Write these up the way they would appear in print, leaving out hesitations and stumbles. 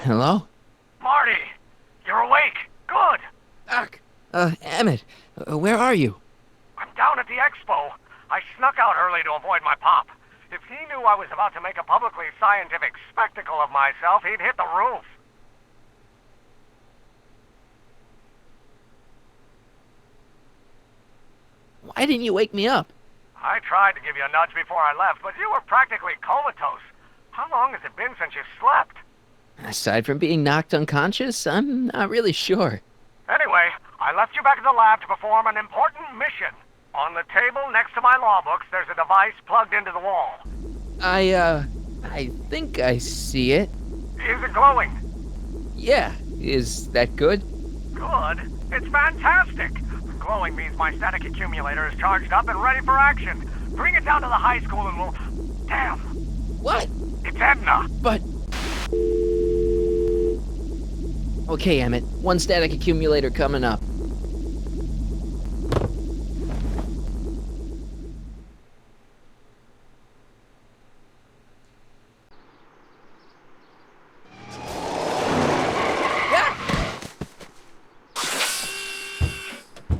Hello? Marty, you're awake. Good. Doc. Emmett, where are you? I'm down at the expo. I snuck out early to avoid my pop. If he knew I was about to make a publicly scientific spectacle of myself, he'd hit the roof. Why didn't you wake me up? I tried to give you a nudge before I left, but you were practically comatose. How long has it been since you slept? Aside from being knocked unconscious, I'm not really sure. Anyway, I left you back at the lab to perform an important mission. On the table next to my law books, there's a device plugged into the wall. I think I see it. Is it glowing? Yeah, is that good? Good. It's fantastic. Glowing means my static accumulator is charged up and ready for action. Bring it down to the high school and we'll... Damn! What? It's Edna! But... Okay, Emmett. One static accumulator coming up.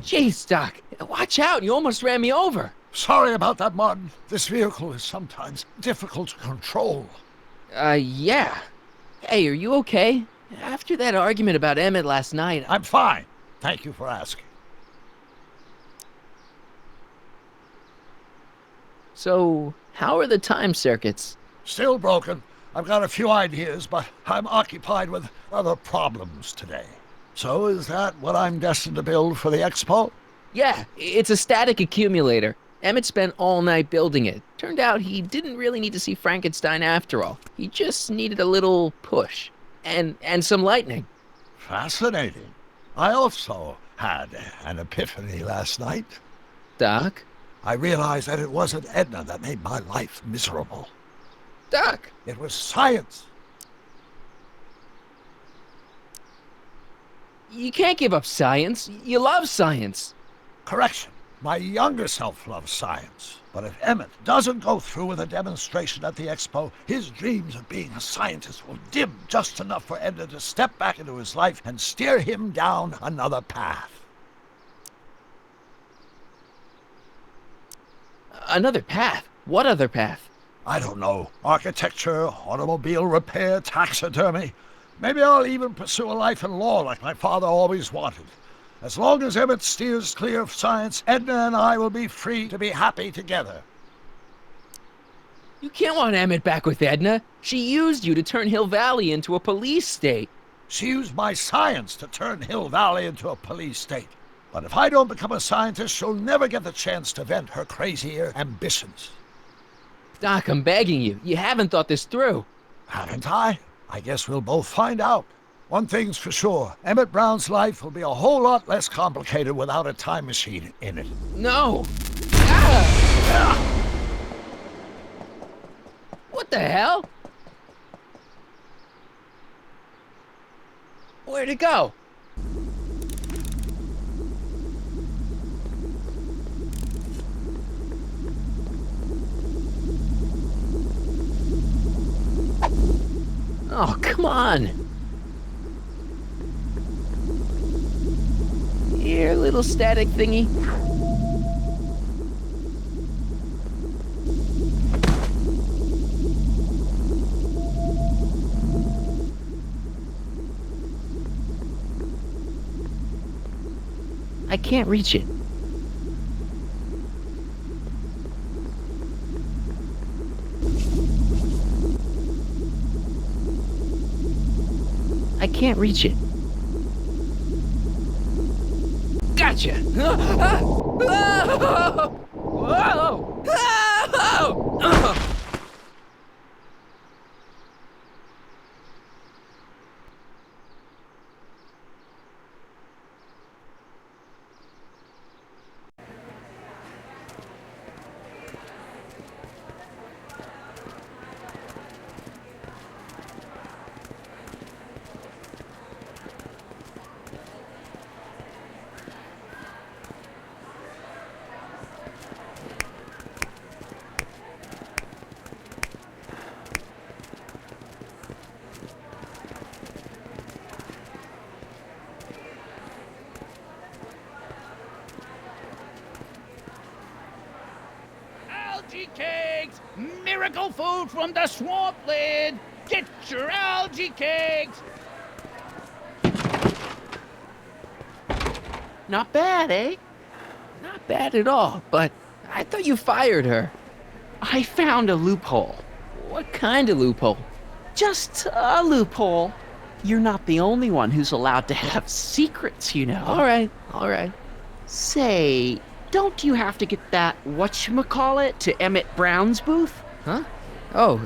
Jeez, Doc. Watch out. You almost ran me over. Sorry about that, Martin. This vehicle is sometimes difficult to control. Yeah. Hey, are you okay? After that argument about Emmett last night, I'm fine. Thank you for asking. So, how are the time circuits? Still broken. I've got a few ideas, but I'm occupied with other problems today. So is that what I'm destined to build for the expo? Yeah, it's a static accumulator. Emmett spent all night building it. Turned out he didn't really need to see Frankenstein after all. He just needed a little push. And some lightning. Fascinating. I also had an epiphany last night. Doc? I realized that it wasn't Edna that made my life miserable. Doc! It was science. You can't give up science. You love science. Correction. My younger self loves science. But if Emmett doesn't go through with a demonstration at the expo, his dreams of being a scientist will dim just enough for Edna to step back into his life and steer him down another path. Another path? What other path? I don't know. Architecture, automobile repair, taxidermy. Maybe I'll even pursue a life in law like my father always wanted. As long as Emmett steers clear of science, Edna and I will be free to be happy together. You can't want Emmett back with Edna. She used you to turn Hill Valley into a police state. She used my science to turn Hill Valley into a police state. But if I don't become a scientist, she'll never get the chance to vent her crazier ambitions. Doc, I'm begging you. You haven't thought this through. Haven't I? I guess we'll both find out. One thing's for sure, Emmett Brown's life will be a whole lot less complicated without a time machine in it. No! Ah! What the hell? Where'd it go? Oh, come on! Here, little static thingy. I can't reach it. I can't reach it. Gotcha! miracle food from the swamp lid! Get your algae cakes! Not bad, eh? Not bad at all, but I thought you fired her. I found a loophole. What kind of loophole? Just a loophole. You're not the only one who's allowed to have secrets, you know. All right, all right. Say, don't you have to get that whatchamacallit to Emmett Brown's booth? Huh? Oh,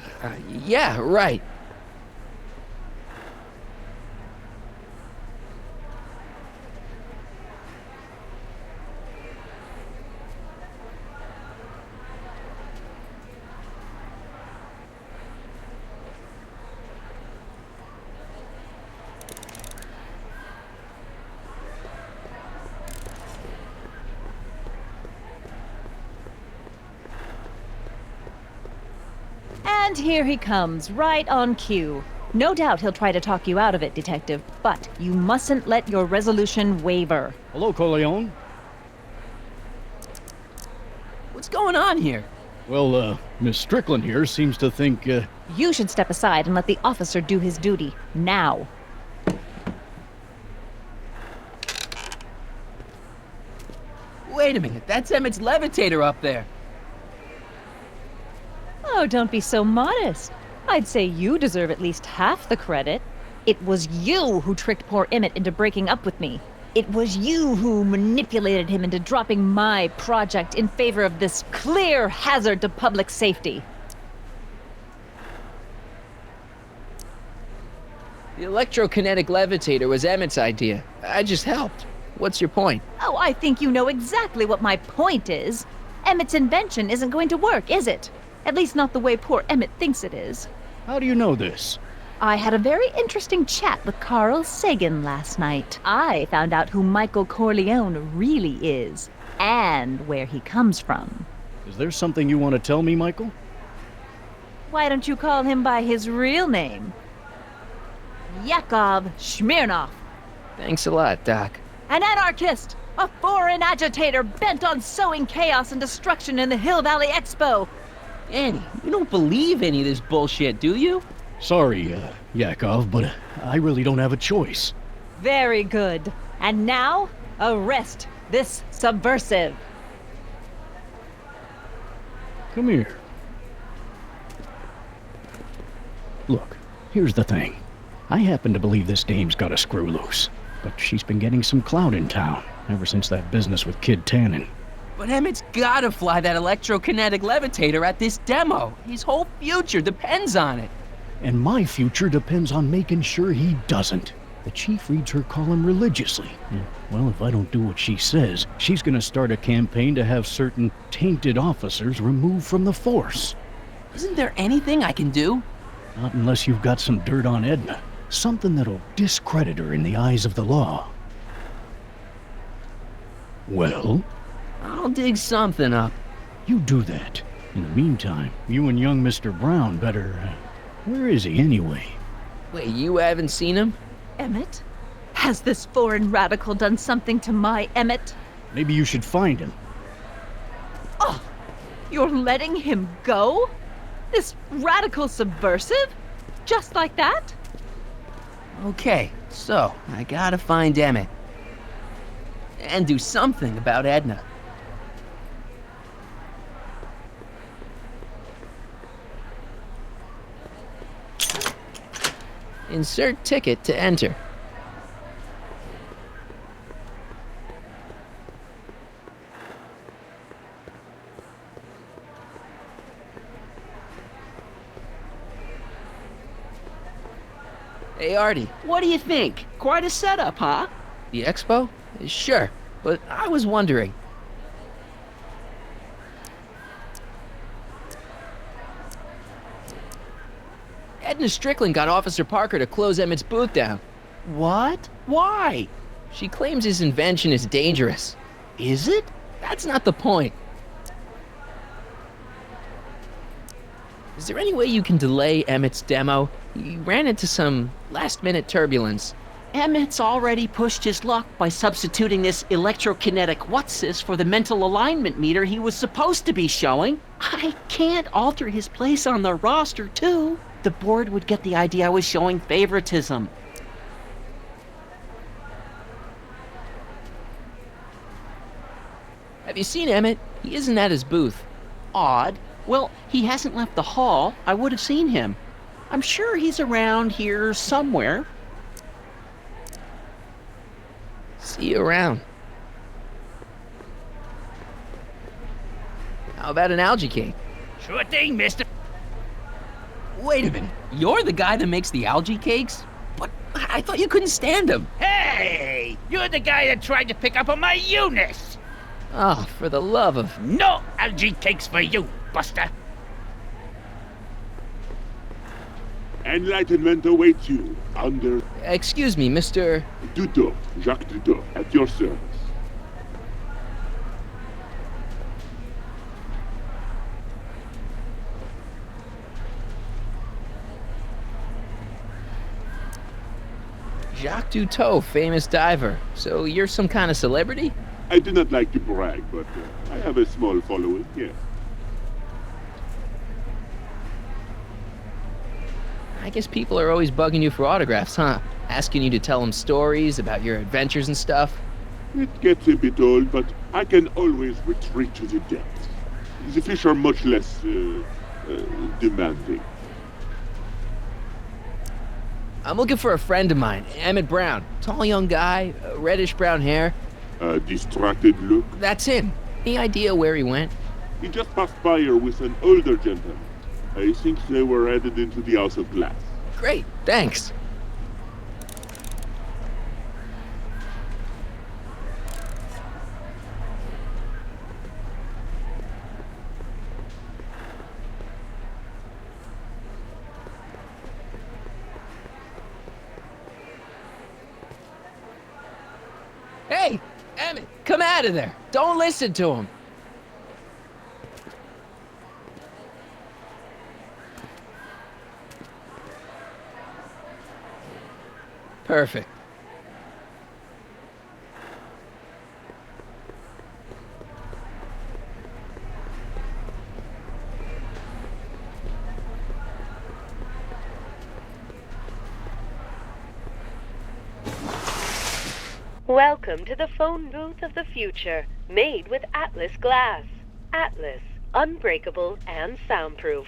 yeah, right. And here he comes, right on cue. No doubt he'll try to talk you out of it, Detective, but you mustn't let your resolution waver. Hello, Corleone. What's going on here? Well, Miss Strickland here seems to think, You should step aside and let the officer do his duty. Now. Wait a minute, that's Emmett's levitator up there. Oh, don't be so modest. I'd say you deserve at least half the credit. It was you who tricked poor Emmett into breaking up with me. It was you who manipulated him into dropping my project in favor of this clear hazard to public safety. The electrokinetic levitator was Emmett's idea. I just helped. What's your point? Oh, I think you know exactly what my point is. Emmett's invention isn't going to work, is it? At least not the way poor Emmett thinks it is. how do you know this? I had a very interesting chat with Carl Sagan last night. I found out who Michael Corleone really is, and where he comes from. Is there something you want to tell me, Michael? Why don't you call him by his real name? Yakov Smirnov. Thanks a lot, Doc. An anarchist! A foreign agitator bent on sowing chaos and destruction in the Hill Valley Expo! Annie, you don't believe any of this bullshit, do you? Sorry, Yakov, but I really don't have a choice. Very good. And now, arrest this subversive. Come here. Look, here's the thing. I happen to believe this dame's got a screw loose, but she's been getting some clout in town ever since that business with Kid Tannen. But Emmett's gotta fly that electrokinetic levitator at this demo. His whole future depends on it. And my future depends on making sure he doesn't. The chief reads her column religiously. And, well, if I don't do what she says, she's gonna start a campaign to have certain tainted officers removed from the force. Isn't there anything I can do? Not unless you've got some dirt on Edna. Something that'll discredit her in the eyes of the law. Well, I'll dig something up. you do that. In the meantime, you and young Mr. Brown better... where is he anyway? Wait, you haven't seen him? Emmett? Has this foreign radical done something to my Emmett? Maybe you should find him. Oh, you're letting him go? This radical subversive? Just like that? Okay, so I gotta find Emmett. And do something about Edna. Insert ticket to enter. Hey, Artie, What do you think? Quite a setup, huh? the expo? Sure, but I was wondering. Edna Strickland got Officer Parker to close Emmett's booth down. What? Why? She claims his invention is dangerous. Is it? That's not the point. Is there any way you can delay Emmett's demo? He ran into some last-minute turbulence. Emmett's already pushed his luck by substituting this electrokinetic whatsis for the mental alignment meter he was supposed to be showing. I can't alter his place on the roster, too. The board would get the idea I was showing favoritism. Have you seen Emmett? He isn't at his booth. Odd. Well, he hasn't left the hall. I would have seen him. I'm sure he's around here somewhere. See you around. How about an algae cake? Sure thing, mister. Wait a minute. You're the guy that makes the algae cakes? But I thought you couldn't stand them. Hey! You're the guy that tried to pick up on my Eunice! Oh, for the love of... No algae cakes for you, Buster! Enlightenment awaits you under Excuse me, Mr... Duto, Jacques Duto, at your service. Jacques Duteau, famous diver. So you're some kind of celebrity? I do not like to brag, but I have a small following, yes. I guess people are always bugging you for autographs, huh? Asking you to tell them stories about your adventures and stuff? It gets a bit old, but I can always retreat to the depths. The fish are much less demanding. I'm looking for a friend of mine, Emmett Brown. Tall young guy, reddish brown hair. Distracted look. That's him. Any idea where he went? He just passed by here with an older gentleman. I think they were headed into the House of Glass. Great, thanks. Hey, Emmett, come out of there. Don't listen to him. Perfect. Welcome to the phone booth of the future, made with Atlas glass. Atlas, unbreakable and soundproof.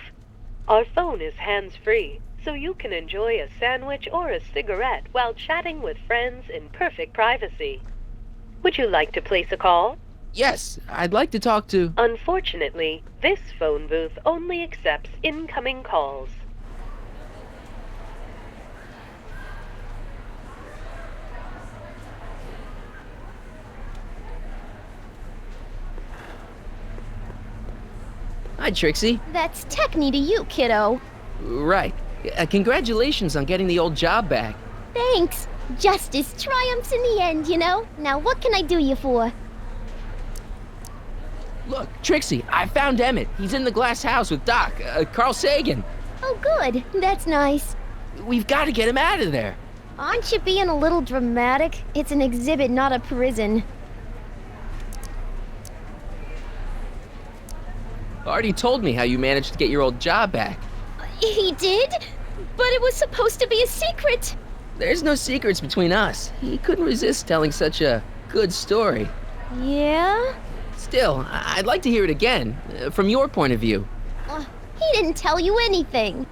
Our phone is hands-free, so you can enjoy a sandwich or a cigarette while chatting with friends in perfect privacy. Would you like to place a call? Yes, I'd like to talk to... Unfortunately, this phone booth only accepts incoming calls. Hi, Trixie. That's Techni to you, kiddo. Right. Congratulations on getting the old job back. Thanks. Justice triumphs in the end, you know? Now what can I do you for? Look, Trixie, I found Emmett. He's in the glass house with Doc, Carl Sagan. Oh, good. That's nice. We've got to get him out of there. Aren't you being a little dramatic? It's an exhibit, not a prison. Artie told me how you managed to get your old job back. He did? But it was supposed to be a secret. There's no secrets between us. He couldn't resist telling such a good story. Yeah? Still, I'd like to hear it again, from your point of view. He didn't tell you anything.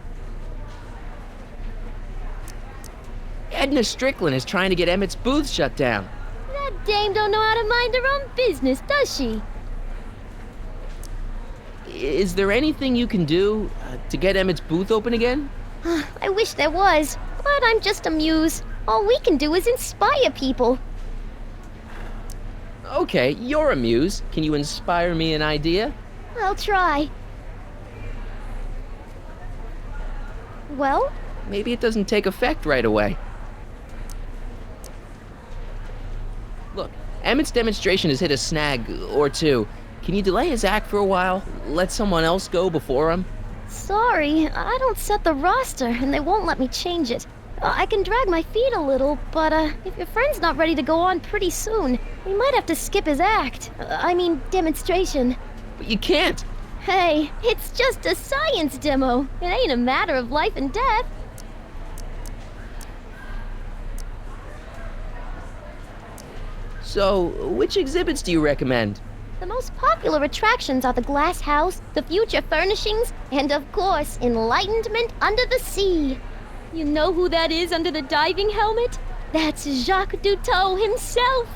Edna Strickland is trying to get Emmett's booth shut down. That dame don't know how to mind her own business, does she? Is there anything you can do to get Emmett's booth open again? I wish there was, but I'm just a muse. All we can do is inspire people. Okay, you're a muse. Can you inspire me an idea? I'll try. Well? Maybe it doesn't take effect right away. Look, Emmett's demonstration has hit a snag or two. Can you delay his act for a while? Let someone else go before him? Sorry, I don't set the roster, and they won't let me change it. I can drag my feet a little, but if your friend's not ready to go on pretty soon, we might have to skip his act. I mean, demonstration. But you can't. Hey, it's just a science demo. It ain't a matter of life and death. So, which exhibits do you recommend? The most popular attractions are the glass house, the future furnishings, and of course, enlightenment under the sea. You know who that is under the diving helmet? That's Jacques Cousteau himself.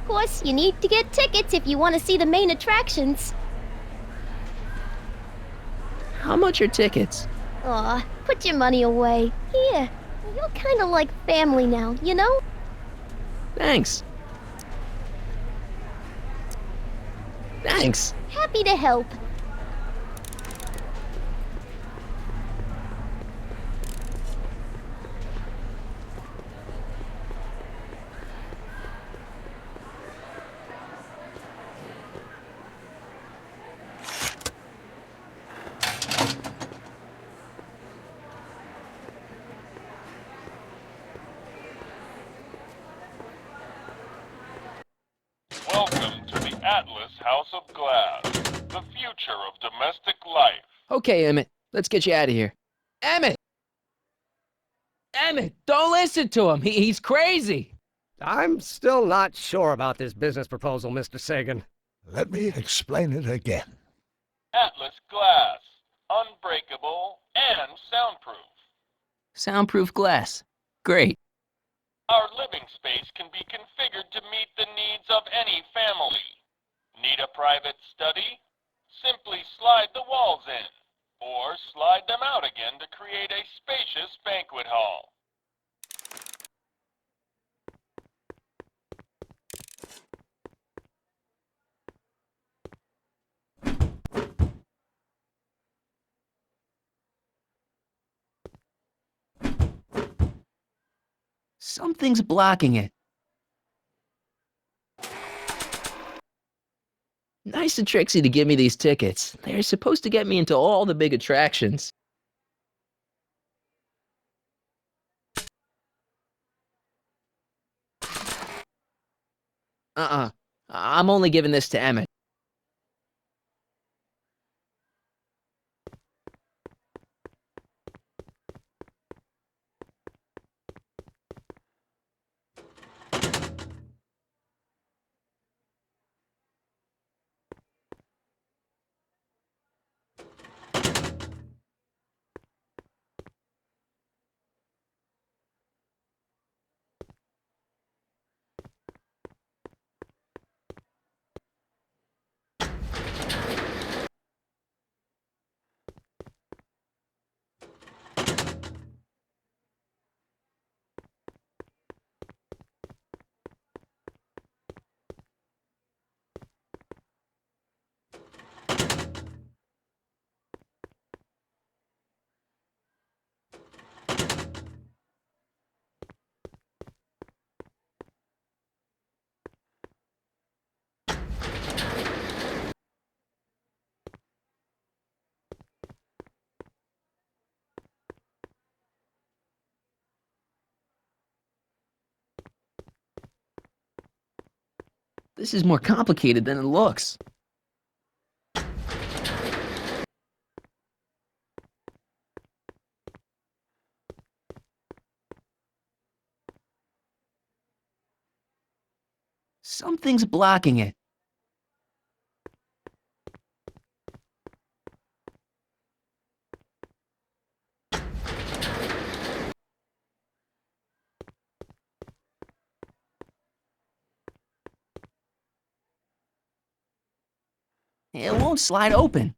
Of course, you need to get tickets if you want to see the main attractions. How much are tickets? Aw, put your money away. Here, you're kinda like family now, you know? Thanks. Thanks. Happy to help. Welcome to the Atlas House of Glass, the future of domestic life. Okay, Emmett, let's get you out of here. Emmett! Emmett, don't listen to him. He's crazy. I'm still not sure about this business proposal, Mr. Sagan. Let me explain it again. Atlas Glass, unbreakable and soundproof. Soundproof glass. Great. Our living space can be configured to meet the needs of any family. Need a private study? Simply slide the walls in, or slide them out again to create a spacious banquet hall. Something's blocking it. Nice of Trixie to give me these tickets. They're supposed to get me into all the big attractions. I'm only giving this to Emmett. This is more complicated than it looks. Something's blocking it. It won't slide open.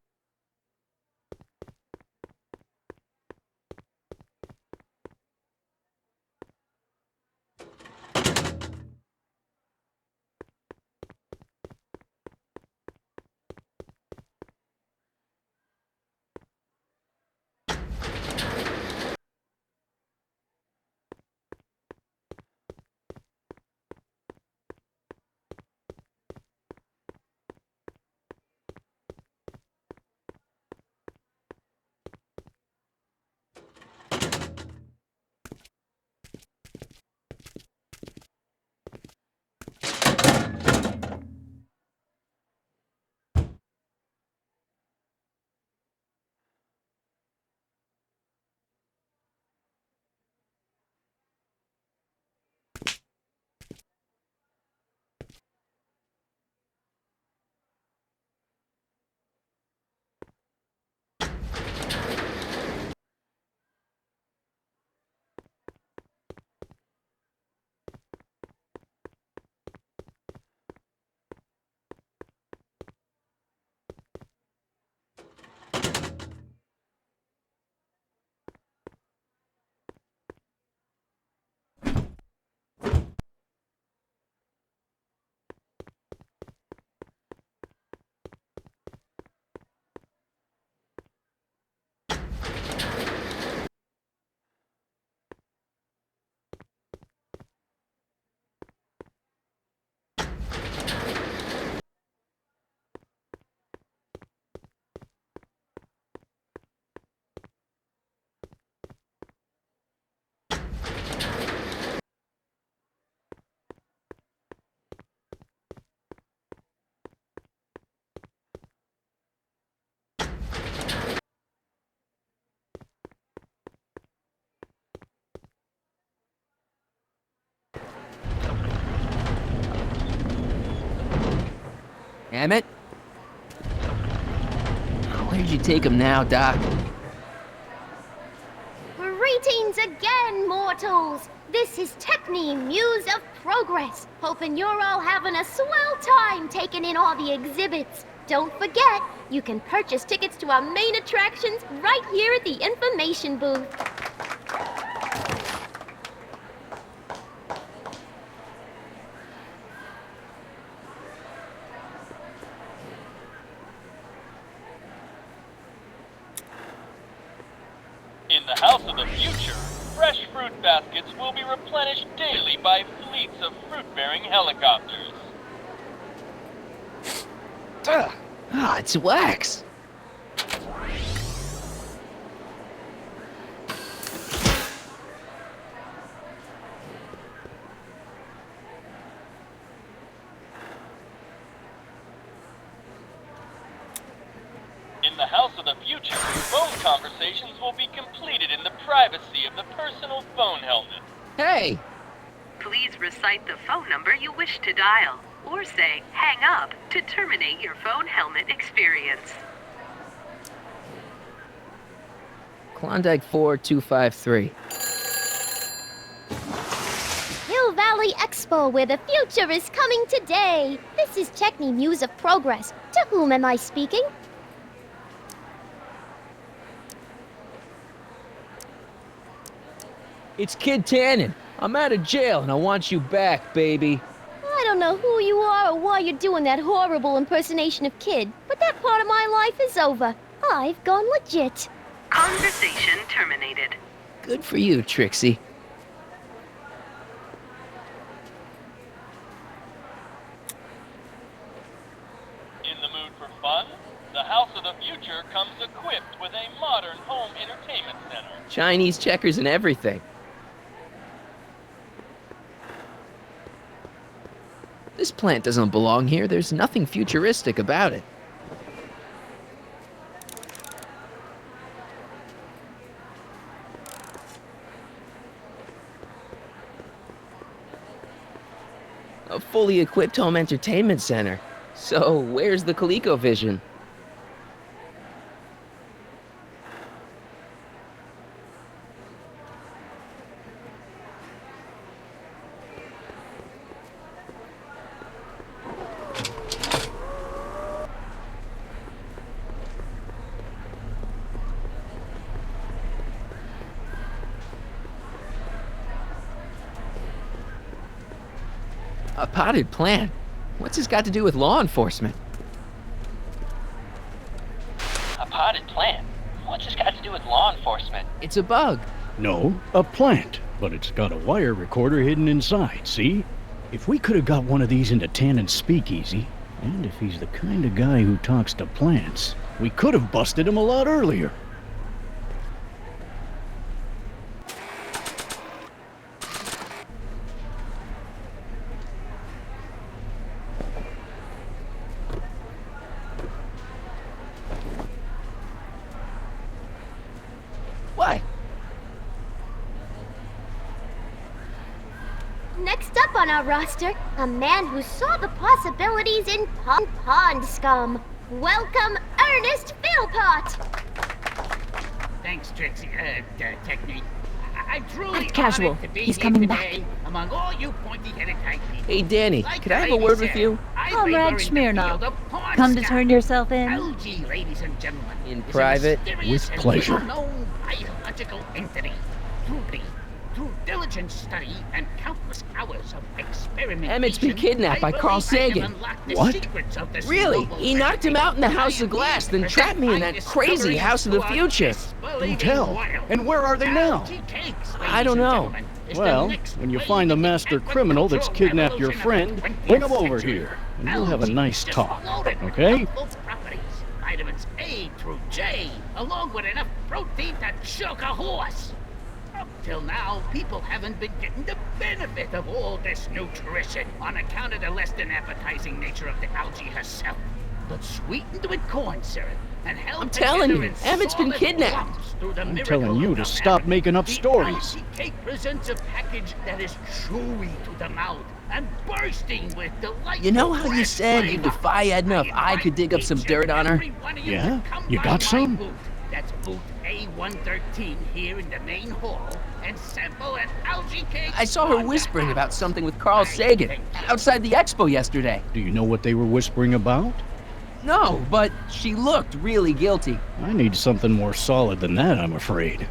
Emmett? Where'd you take him now, Doc? Greetings again, mortals! This is Techne, Muse of Progress. Hoping you're all having a swell time taking in all the exhibits. Don't forget, you can purchase tickets to our main attractions right here at the information booth. In the House of the Future, fresh fruit baskets will be replenished daily by fleets of fruit-bearing helicopters. It's wax. In the House of the Future, phone conversations will be completed in the privacy of the personal phone helmet. Hey! Please recite the phone number you wish to dial, or say hang up to terminate your phone helmet experience. Klondike 4253. Hill Valley Expo, where the future is coming today. This is Techne, Muse of Progress. To whom am I speaking? It's Kid Tannen. I'm out of jail and I want you back, baby. I don't know who you are or why you're doing that horrible impersonation of Kid, but that part of my life is over. I've gone legit. Conversation terminated. Good for you, Trixie. In the mood for fun? The House of the Future comes equipped with a modern home entertainment center. Chinese checkers and everything. This plant doesn't belong here. There's nothing futuristic about it. A fully equipped home entertainment center. So, where's the ColecoVision? A potted plant? What's this got to do with law enforcement? A potted plant? What's this got to do with law enforcement? It's a bug. No, a plant. But it's got a wire recorder hidden inside, see? If we could have got one of these into Tannen's speakeasy, and if he's the kind of guy who talks to plants, we could have busted him a lot earlier. What? Next up on our roster, a man who saw the possibilities in pond scum. Welcome, Ernest Philpott! Thanks, Trixie, Technique. I'm truly Act casual. honored to be He's here coming today among all you pointy-headed type people. Hey, Danny, Like could I have a the word lady with you? said, I Comrade labor in the Smirnoff, field of porn come to scum. turn yourself in? LG, ladies and gentlemen, In is a private? mysterious With and pleasure. little-known biological entity. Through diligent study and countless hours of experimentation, Emmett's been kidnapped by I Carl believe I can Sagan. unlock the What? secrets of this Really? noble He knocked him out in the entity. House of Glass, then I trapped me in present that my crazy discoveries House of the to our Future. disbelieving Do tell. world. And where are they now? LG cakes, I don't ladies and know. gentlemen, is the Well, next when you wave find the in master agricultural criminal that's kidnapped your revolution of friend, the bring him 20th over century. here, and we'll have a LG nice just talk, loaded with okay? helpful properties, vitamins A through J, along with enough protein to choke a horse. Up till now, people haven't been getting the benefit of all this nutrition on account of the less than appetizing nature of the algae herself. But sweetened with corn syrup and held I'm telling together you, in Emmett's been solid kidnapped. lumps through the I'm miracle telling you of to the stop rabbit. making up The stories. algae cake presents a package that is chewy to the mouth and bursting with delight. You know how you said you'd defy Edna if I could dig up some dirt on her? Yeah? You got some? That's booth A113 here in the main hall, and sample an algae cake. I saw her whispering about something with Carl Sagan outside the expo yesterday. Do you know what they were whispering about? No, but she looked really guilty. I need something more solid than that, I'm afraid.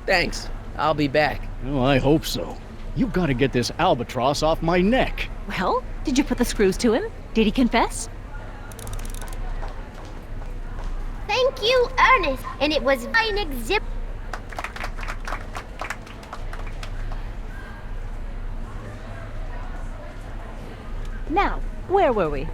Thanks. I'll be back. Well, I hope so. You've got to get this albatross off my neck. Well, did you put the screws to him? Did he confess? Thank you, Ernest. And it was an exhibit. Now, where were we?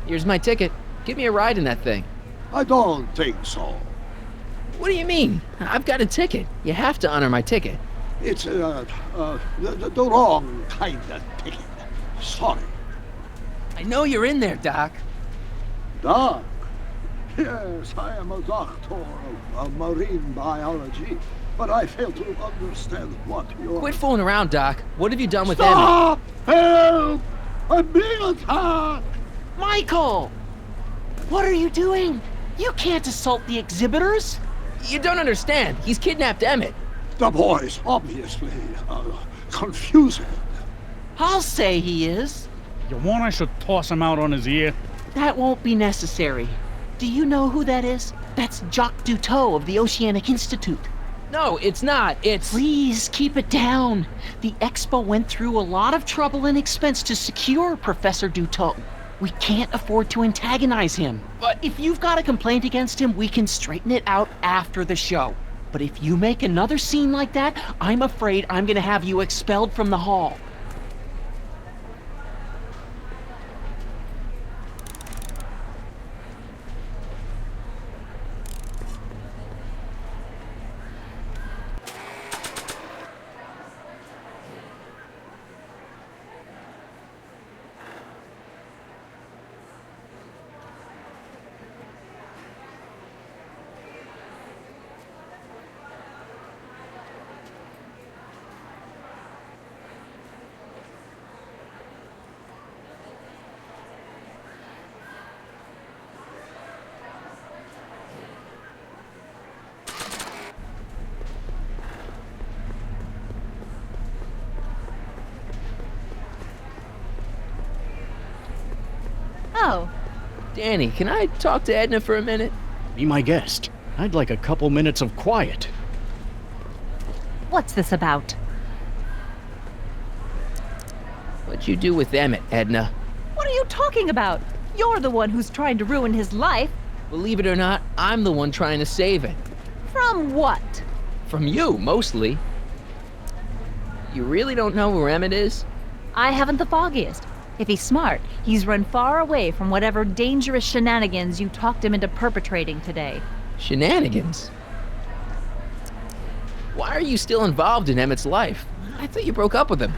Here's my ticket. Give me a ride in that thing. I don't think so. What do you mean? I've got a ticket. You have to honor my ticket. It's the wrong kind of ticket. Sorry. I know you're in there, Doc. Doc? Yes, I am a doctor of marine biology, but I fail to understand what you're... Quit fooling around, Doc. What have you done with Stop! Help! I'm being attacked! Michael! What are you doing? You can't assault the exhibitors! You don't understand. He's kidnapped Emmett. The boy's obviously confusing. I'll say he is. You want I should toss him out on his ear? That won't be necessary. Do you know who that is? That's Jacques Duteau of the Oceanic Institute. No, it's not. It's... Please, keep it down. The Expo went through a lot of trouble and expense to secure Professor Duteau. We can't afford to antagonize him. But if you've got a complaint against him, we can straighten it out after the show. But if you make another scene like that, I'm afraid I'm gonna have you expelled from the hall. Oh. Danny, can I talk to Edna for a minute? Be my guest. I'd like a couple minutes of quiet. What's this about? What'd you do with Emmett, Edna? What are you talking about? You're the one who's trying to ruin his life. Believe it or not, I'm the one trying to save it. From what? From you, mostly. You really don't know where Emmett is? I haven't the foggiest. If he's smart, he's run far away from whatever dangerous shenanigans you talked him into perpetrating today. Shenanigans? Why are you still involved in Emmett's life? I thought you broke up with him.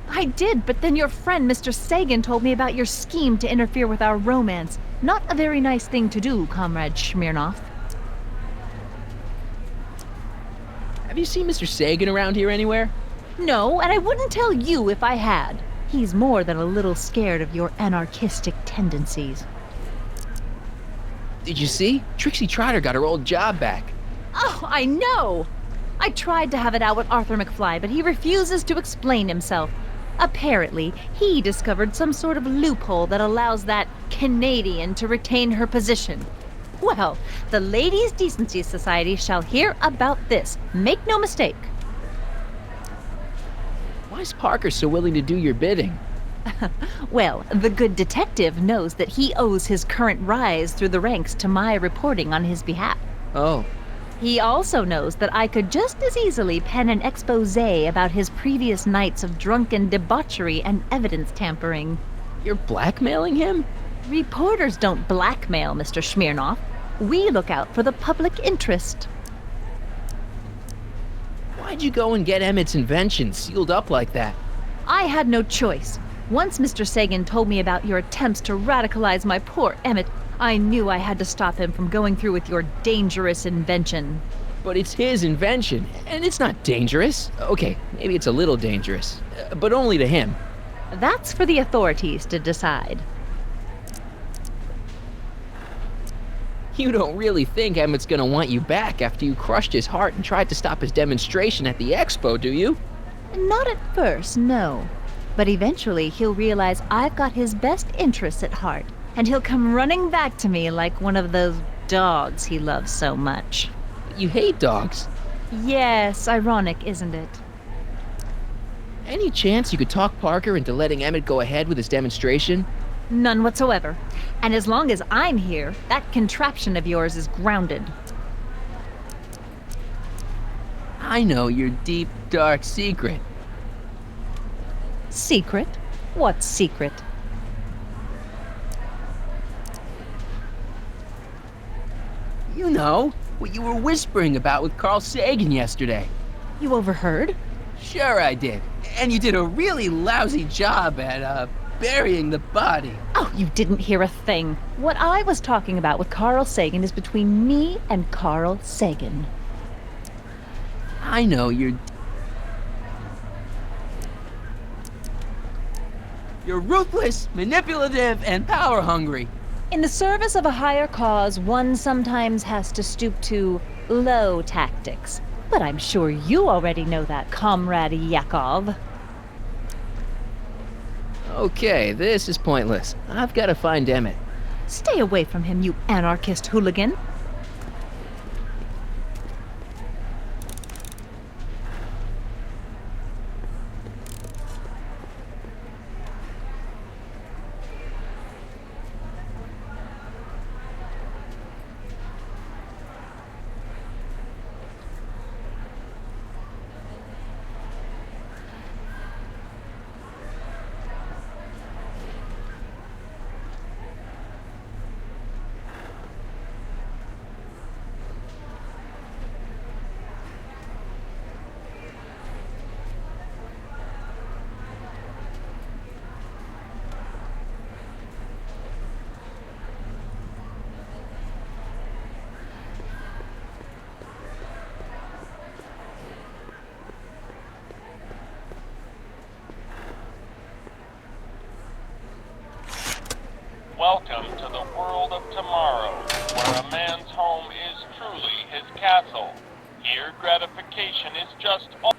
I did, but then your friend Mr. Sagan told me about your scheme to interfere with our romance. Not a very nice thing to do, Comrade Smirnoff. Have you seen Mr. Sagan around here anywhere? No, and I wouldn't tell you if I had. He's more than a little scared of your anarchistic tendencies. Did you see? Trixie Trotter got her old job back. Oh, I know! I tried to have it out with Arthur McFly, but he refuses to explain himself. Apparently, he discovered some sort of loophole that allows that Canadian to retain her position. Well, the Ladies' Decency Society shall hear about this. Make no mistake. Why is Parker so willing to do your bidding? Well, the good detective knows that he owes his current rise through the ranks to my reporting on his behalf. Oh. He also knows that I could just as easily pen an exposé about his previous nights of drunken debauchery and evidence tampering. You're blackmailing him? Reporters don't blackmail, Mr. Smirnoff. We look out for the public interest. Why'd you go and get Emmett's invention sealed up like that? I had no choice. Once Mr. Sagan told me about your attempts to radicalize my poor Emmett, I knew I had to stop him from going through with your dangerous invention. But it's his invention, and it's not dangerous. Okay, maybe it's a little dangerous, but only to him. That's for the authorities to decide. You don't really think Emmett's gonna want you back after you crushed his heart and tried to stop his demonstration at the expo, do you? Not at first, no. But eventually he'll realize I've got his best interests at heart, and he'll come running back to me like one of those dogs he loves so much. You hate dogs. Yes, ironic, isn't it? Any chance you could talk Parker into letting Emmett go ahead with his demonstration? None whatsoever. And as long as I'm here, that contraption of yours is grounded. I know your deep, dark secret. Secret? What secret? You know, what you were whispering about with Carl Sagan yesterday. You overheard? Sure I did. And you did a really lousy job at, burying the body. Oh, you didn't hear a thing. What I was talking about with Carl Sagan is between me and Carl Sagan. I know you're ruthless, manipulative, and power-hungry. In the service of a higher cause, one sometimes has to stoop to low tactics. But I'm sure you already know that, Comrade Yakov. Okay, this is pointless. I've got to find Emmett. Stay away from him, you anarchist hooligan. Welcome to the world of tomorrow, where a man's home is truly his castle. Here, gratification is just all.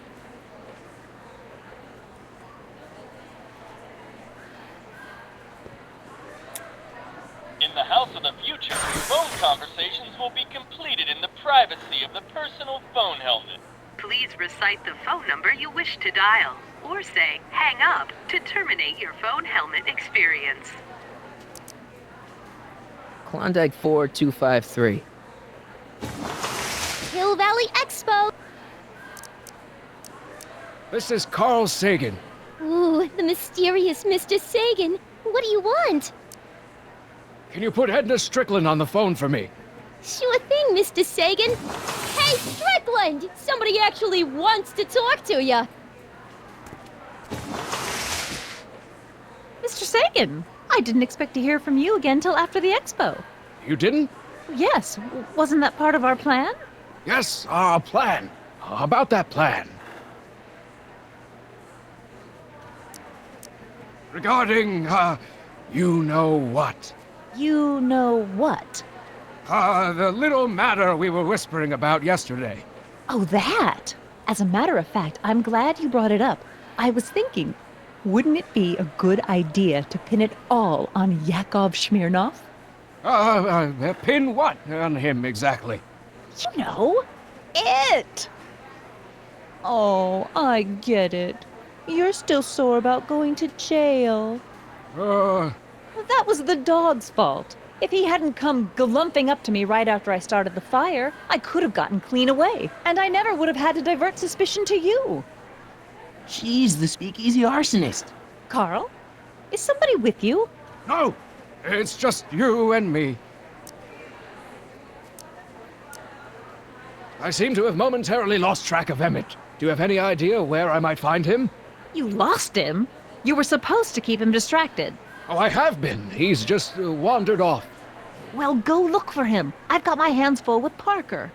In the house of the future, phone conversations will be completed in the privacy of the personal phone helmet. Please recite the phone number you wish to dial, or say hang up to terminate your phone helmet experience. Klondike 4253. Hill Valley Expo! This is Carl Sagan. Ooh, the mysterious Mr. Sagan. What do you want? Can you put Edna Strickland on the phone for me? Sure thing, Mr. Sagan. Hey, Strickland! Somebody actually wants to talk to ya. Mr. Sagan, I didn't expect to hear from you again till after the expo. You didn't? Yes, wasn't that part of our plan? Yes, our plan. About that plan. Regarding, you know what? You know what? The little matter we were whispering about yesterday. Oh, that! As a matter of fact, I'm glad you brought it up. I was thinking, wouldn't it be a good idea to pin it all on Yakov Smirnov? Pin what on him exactly? You know, it! Oh, I get it. You're still sore about going to jail. That was the dog's fault. If he hadn't come galumping up to me right after I started the fire, I could have gotten clean away, and I never would have had to divert suspicion to you. She's the speakeasy arsonist. Carl? Is somebody with you? No, it's just you and me. I seem to have momentarily lost track of Emmett. Do you have any idea where I might find him? You lost him? You were supposed to keep him distracted. Oh, I have been. He's just wandered off. Well, go look for him. I've got my hands full with Parker.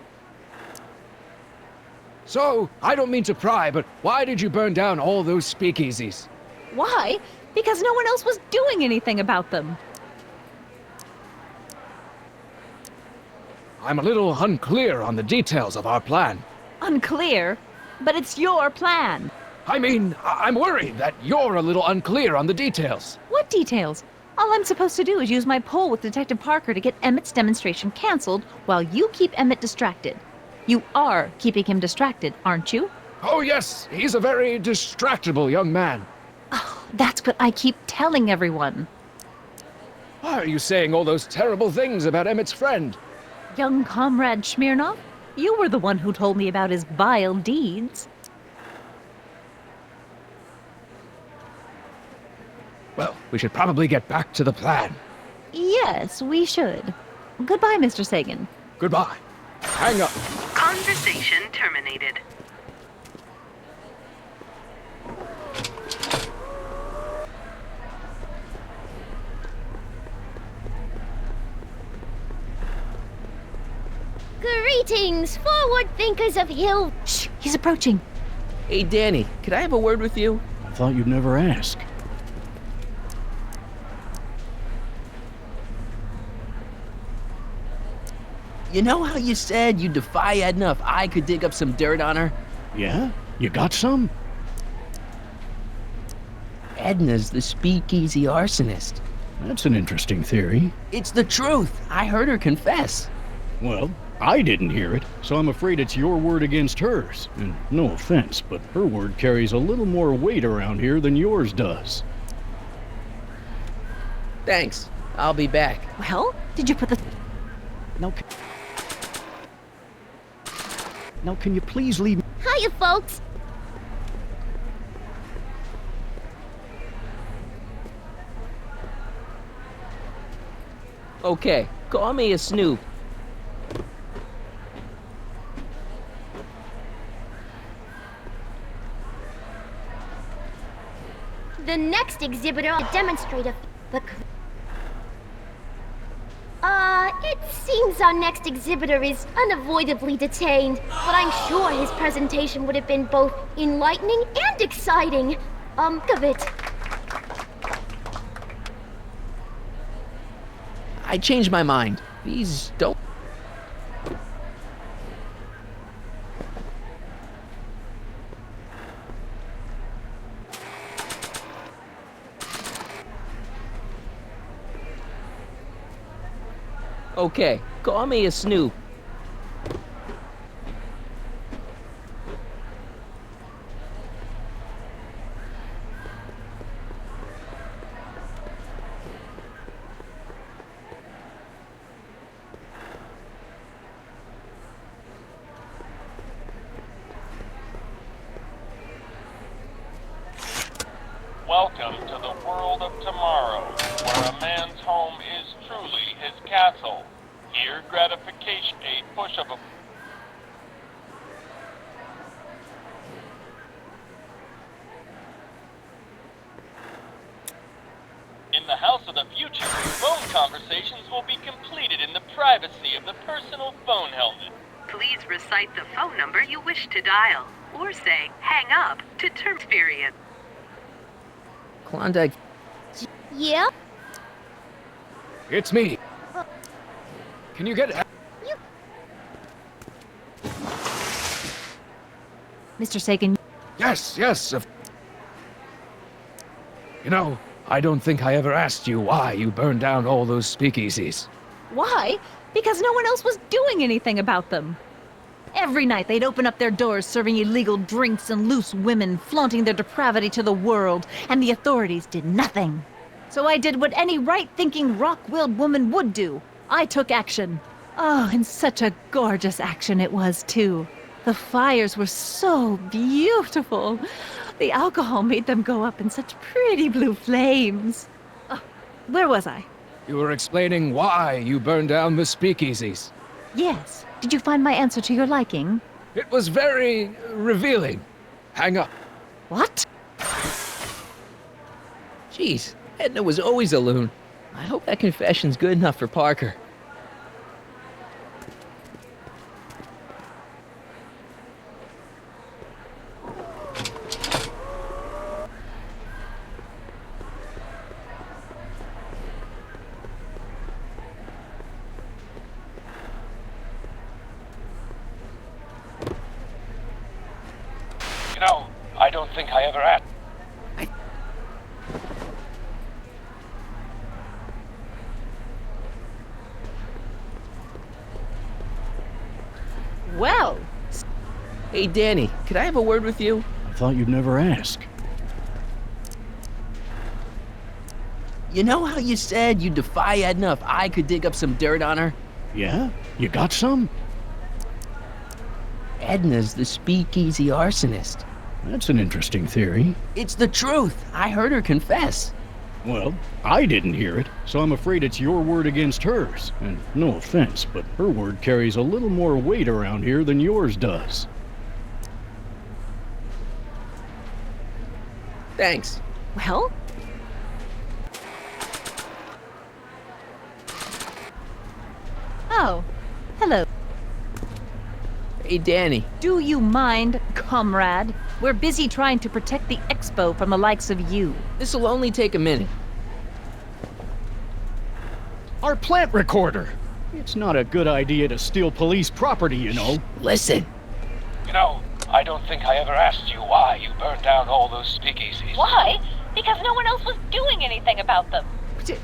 So, I don't mean to pry, but why did you burn down all those speakeasies? Why? Because no one else was doing anything about them. I'm a little unclear on the details of our plan. Unclear? But it's your plan. I mean, I'm worried that you're a little unclear on the details. What details? All I'm supposed to do is use my pull with Detective Parker to get Emmett's demonstration canceled while you keep Emmett distracted. You are keeping him distracted, aren't you? Oh yes, he's a very distractible young man. Oh, that's what I keep telling everyone. Why are you saying all those terrible things about Emmett's friend? Young comrade Smirnov, you were the one who told me about his vile deeds. Well, we should probably get back to the plan. Yes, we should. Goodbye, Mr. Sagan. Goodbye. Hang up. Conversation terminated. Greetings, forward thinkers of Hill. Shh, he's approaching. Hey, Danny, could I have a word with you? I thought you'd never ask. You know how you said you'd defy Edna if I could dig up some dirt on her? Yeah? You got some? Edna's the speakeasy arsonist. That's an interesting theory. It's the truth. I heard her confess. Well, I didn't hear it, so I'm afraid it's your word against hers. And no offense, but her word carries a little more weight around here than yours does. Thanks. I'll be back. Well, did you put the... Now, can you please leave me? Hiya, folks. Okay, call me a snoop. The next exhibitor will demonstrate it seems our next exhibitor is unavoidably detained, but I'm sure his presentation would have been both enlightening and exciting. Of it. I changed my mind. These don't... Okay, call me a snoop. Welcome to the world of tomorrow, where a man's home is truly his castle. Here, gratification, a push of a... In the house of the future, phone conversations will be completed in the privacy of the personal phone helmet. Please recite the phone number you wish to dial, or say, hang up, to term experience. Klondike. Yeah? It's me. Can you get... Mr. Sagan. Yes. You know, I don't think I ever asked you why you burned down all those speakeasies. Why? Because no one else was doing anything about them. Every night they'd open up their doors serving illegal drinks and loose women, flaunting their depravity to the world, and the authorities did nothing. So I did what any right-thinking, rock-willed woman would do. I took action. Oh, and such a gorgeous action it was, too. The fires were so beautiful. The alcohol made them go up in such pretty blue flames. Oh, where was I? You were explaining why you burned down the speakeasies. Yes. Did you find my answer to your liking? It was very revealing. Hang up. What? Jeez, Edna was always a loon. I hope that confession's good enough for Parker. Hey, Danny, could I have a word with you? I thought you'd never ask. You know how you said you'd defy Edna if I could dig up some dirt on her? Yeah? You got some? Edna's the speakeasy arsonist. That's an interesting theory. It's the truth. I heard her confess. Well, I didn't hear it, so I'm afraid it's your word against hers. And no offense, but her word carries a little more weight around here than yours does. Thanks. Well? Oh, hello. Hey, Danny. Do you mind, comrade? We're busy trying to protect the expo from the likes of you. This'll only take a minute. Our plant recorder! It's not a good idea to steal police property, you know. Listen. You know, I don't think I ever asked you why you burned down all those speakeasies. Why? Because no one else was doing anything about them.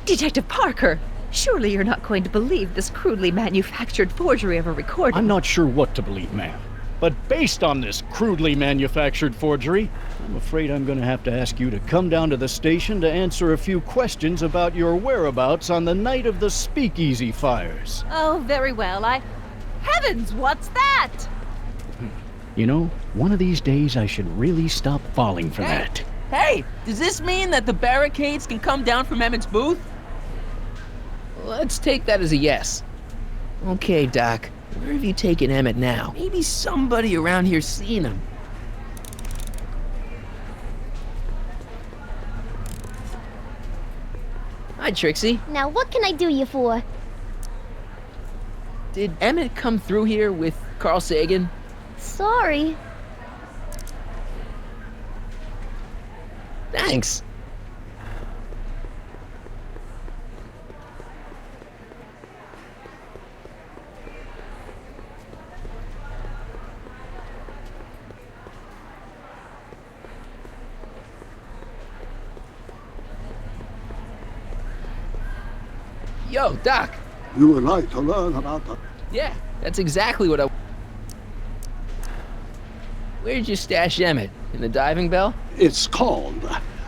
Detective Parker, surely you're not going to believe this crudely manufactured forgery of a recording. I'm not sure what to believe, ma'am. But based on this crudely manufactured forgery, I'm afraid I'm going to have to ask you to come down to the station to answer a few questions about your whereabouts on the night of the speakeasy fires. Oh, very well. Heavens, what's that? You know, one of these days I should really stop falling for that. Hey, does this mean that the barricades can come down from Emmett's booth? Let's take that as a yes. Okay, Doc. Where have you taken Emmett now? Maybe somebody around here's seen him. Hi, Trixie. Now what can I do you for? Did Emmett come through here with Carl Sagan? Sorry. Thanks. Yo, Doc. You would like to learn about the... Yeah, that's exactly what I... Where'd you stash Emmett? In the diving bell? It's called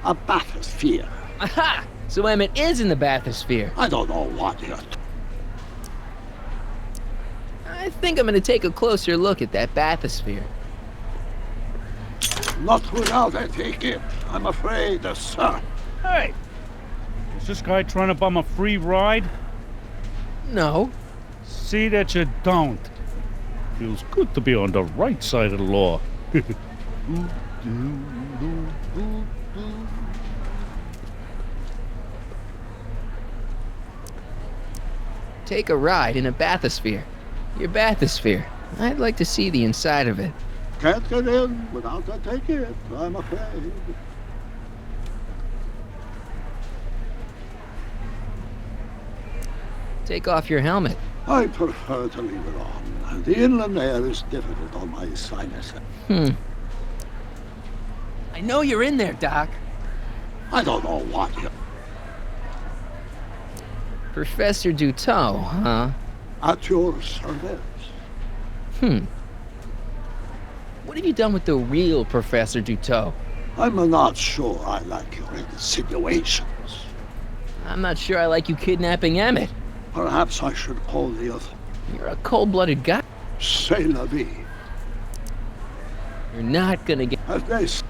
a bathysphere. Aha! So Emmett is in the bathysphere. I don't know what you're... I think I'm gonna take a closer look at that bathysphere. Not without a ticket, I'm afraid, sir. Hey! Is this guy trying to bum a free ride? No. See that you don't. Feels good to be on the right side of the law. Take a ride in a bathysphere. Your bathysphere. I'd like to see the inside of it. Can't get in without a ticket, I'm afraid. Take off your helmet. I prefer to leave it on. The inland air is difficult on my sinus. I know you're in there, Doc. I don't know what you... Professor Duteau, huh? At your service. What have you done with the real Professor Duteau? I'm not sure I like your insinuations. I'm not sure I like you kidnapping Emmett. Perhaps I should call the authorities. You're a cold-blooded guy. C'est la vie. You're not gonna get... As they say.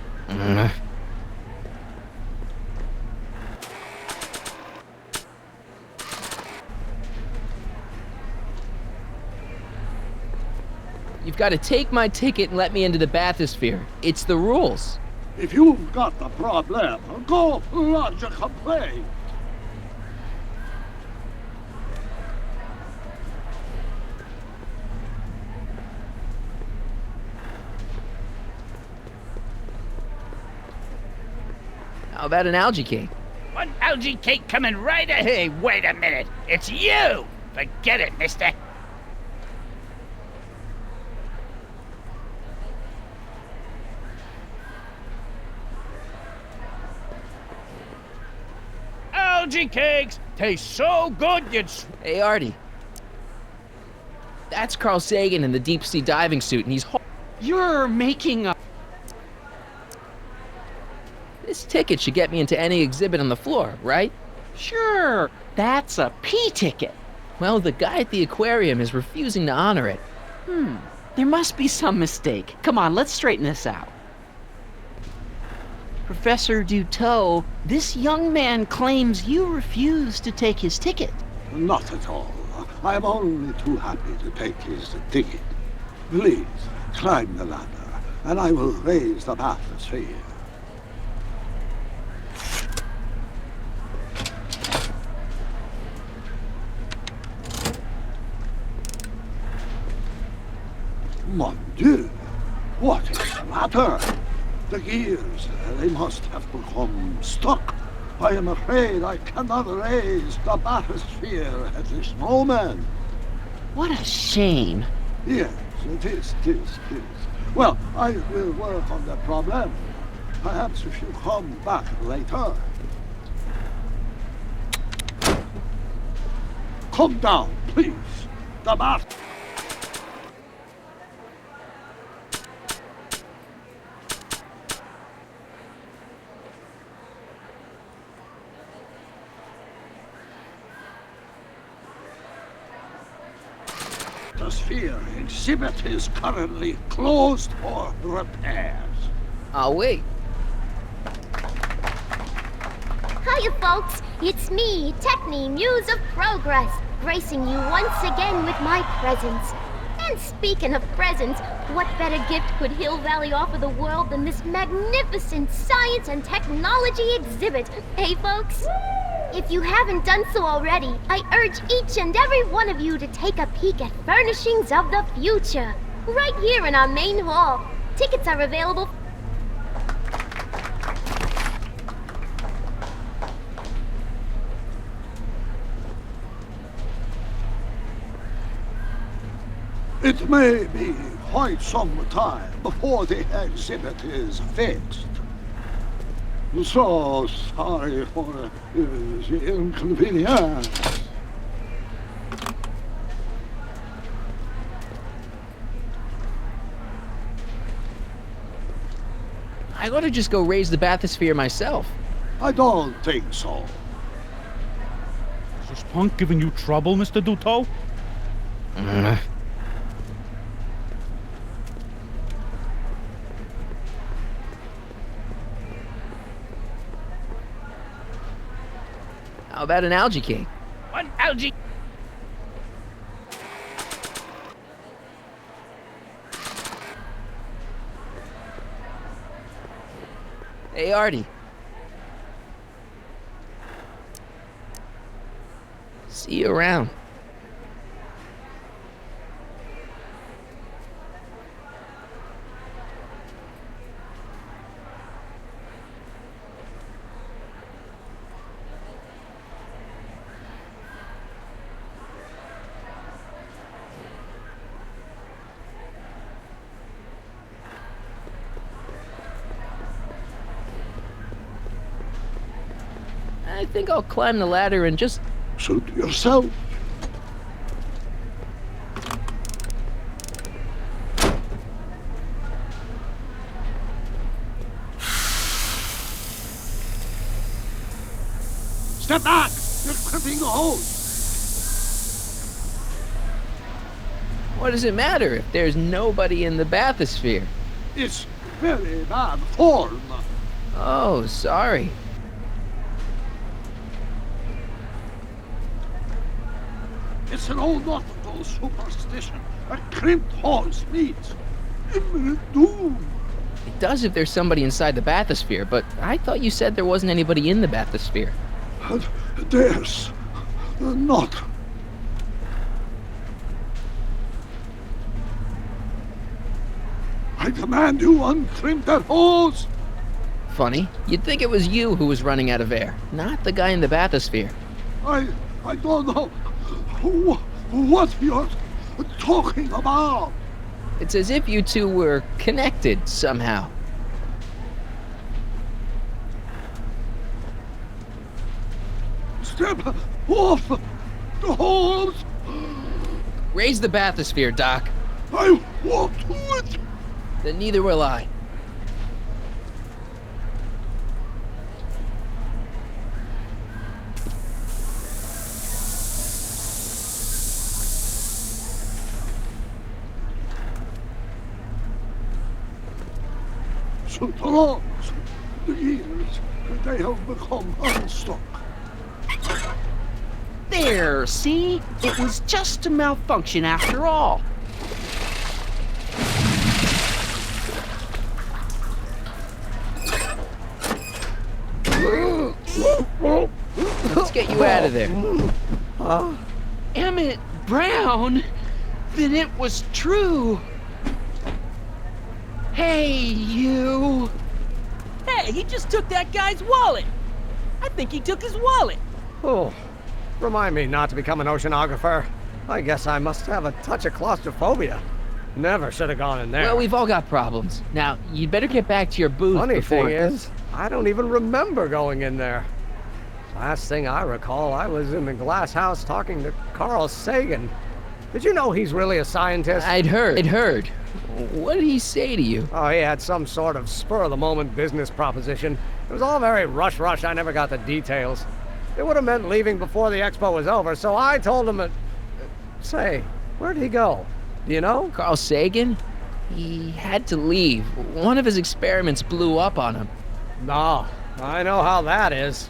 You've got to take my ticket and let me into the bathysphere. It's the rules. If you've got the problem, go lodge a complaint. How about an algae cake? One algae cake coming right ahead. Hey, wait a minute. It's you! Forget it, mister. Algae cakes taste so good you'd... Hey, Artie. That's Carl Sagan in the deep-sea diving suit, and he's... You're making a... This ticket should get me into any exhibit on the floor, right? Sure, that's a P ticket. Well, the guy at the aquarium is refusing to honor it. There must be some mistake. Come on, let's straighten this out. Professor Duteau, this young man claims you refused to take his ticket. Not at all. I am only too happy to take his ticket. Please, climb the ladder, and I will raise the bathysphere. Mon Dieu! What is the matter? The gears, they must have become stuck. I am afraid I cannot raise the bathysphere at this moment. What a shame. Yes, it is. Well, I will work on the problem. Perhaps if you come back later. Come down, please. The bath. The sphere exhibit is currently closed for repairs. I'll wait. Hiya, folks. It's me, Techne, Muse of Progress, gracing you once again with my presence. And speaking of presents, what better gift could Hill Valley offer the world than this magnificent science and technology exhibit? Hey, folks? If you haven't done so already, I urge each and every one of you to take a peek at Furnishings of the Future, right here in our main hall. Tickets are available. It may be quite some time before the exhibit is fixed. So sorry for the inconvenience. I ought to just go raise the bathysphere myself. I don't think so. Is this punk giving you trouble, Mr. Duteau? How about an algae cake? One algae. Hey, Artie. See you around. I think I'll climb the ladder and just... Suit yourself. Step back! You're tripping the hose! What does it matter if there's nobody in the bathysphere? It's very bad form. Oh, sorry. It's an old nautical superstition. A crimped horse meets imminent doom. It does if there's somebody inside the bathysphere, but I thought you said there wasn't anybody in the bathysphere. There's not. I demand you uncrimp that hose. Funny. You'd think it was you who was running out of air, not the guy in the bathysphere. I don't know what you're talking about. It's as if you two were connected somehow. Step off the hose. Raise the bathysphere, Doc. I won't do it. Then neither will I. So long, the years they have become unstuck. There, see? It was just a malfunction after all. Let's get you out of there. Emmett Brown? Then it was true. Hey, you. Hey, he just took that guy's wallet. I think he took his wallet. Oh, remind me not to become an oceanographer. I guess I must have a touch of claustrophobia. Never should have gone in there. Well, we've all got problems. Now, you'd better get back to your booth Funny before... thing is, I don't even remember going in there. Last thing I recall, I was in the glass house talking to Carl Sagan. Did you know he's really a scientist? I'd heard. What did he say to you? Oh, he had some sort of spur-of-the-moment business proposition. It was all very rush. I never got the details. It would have meant leaving before the expo was over, so I told him that... Say, where'd he go? Do you know? Carl Sagan? He had to leave. One of his experiments blew up on him. No, I know how that is.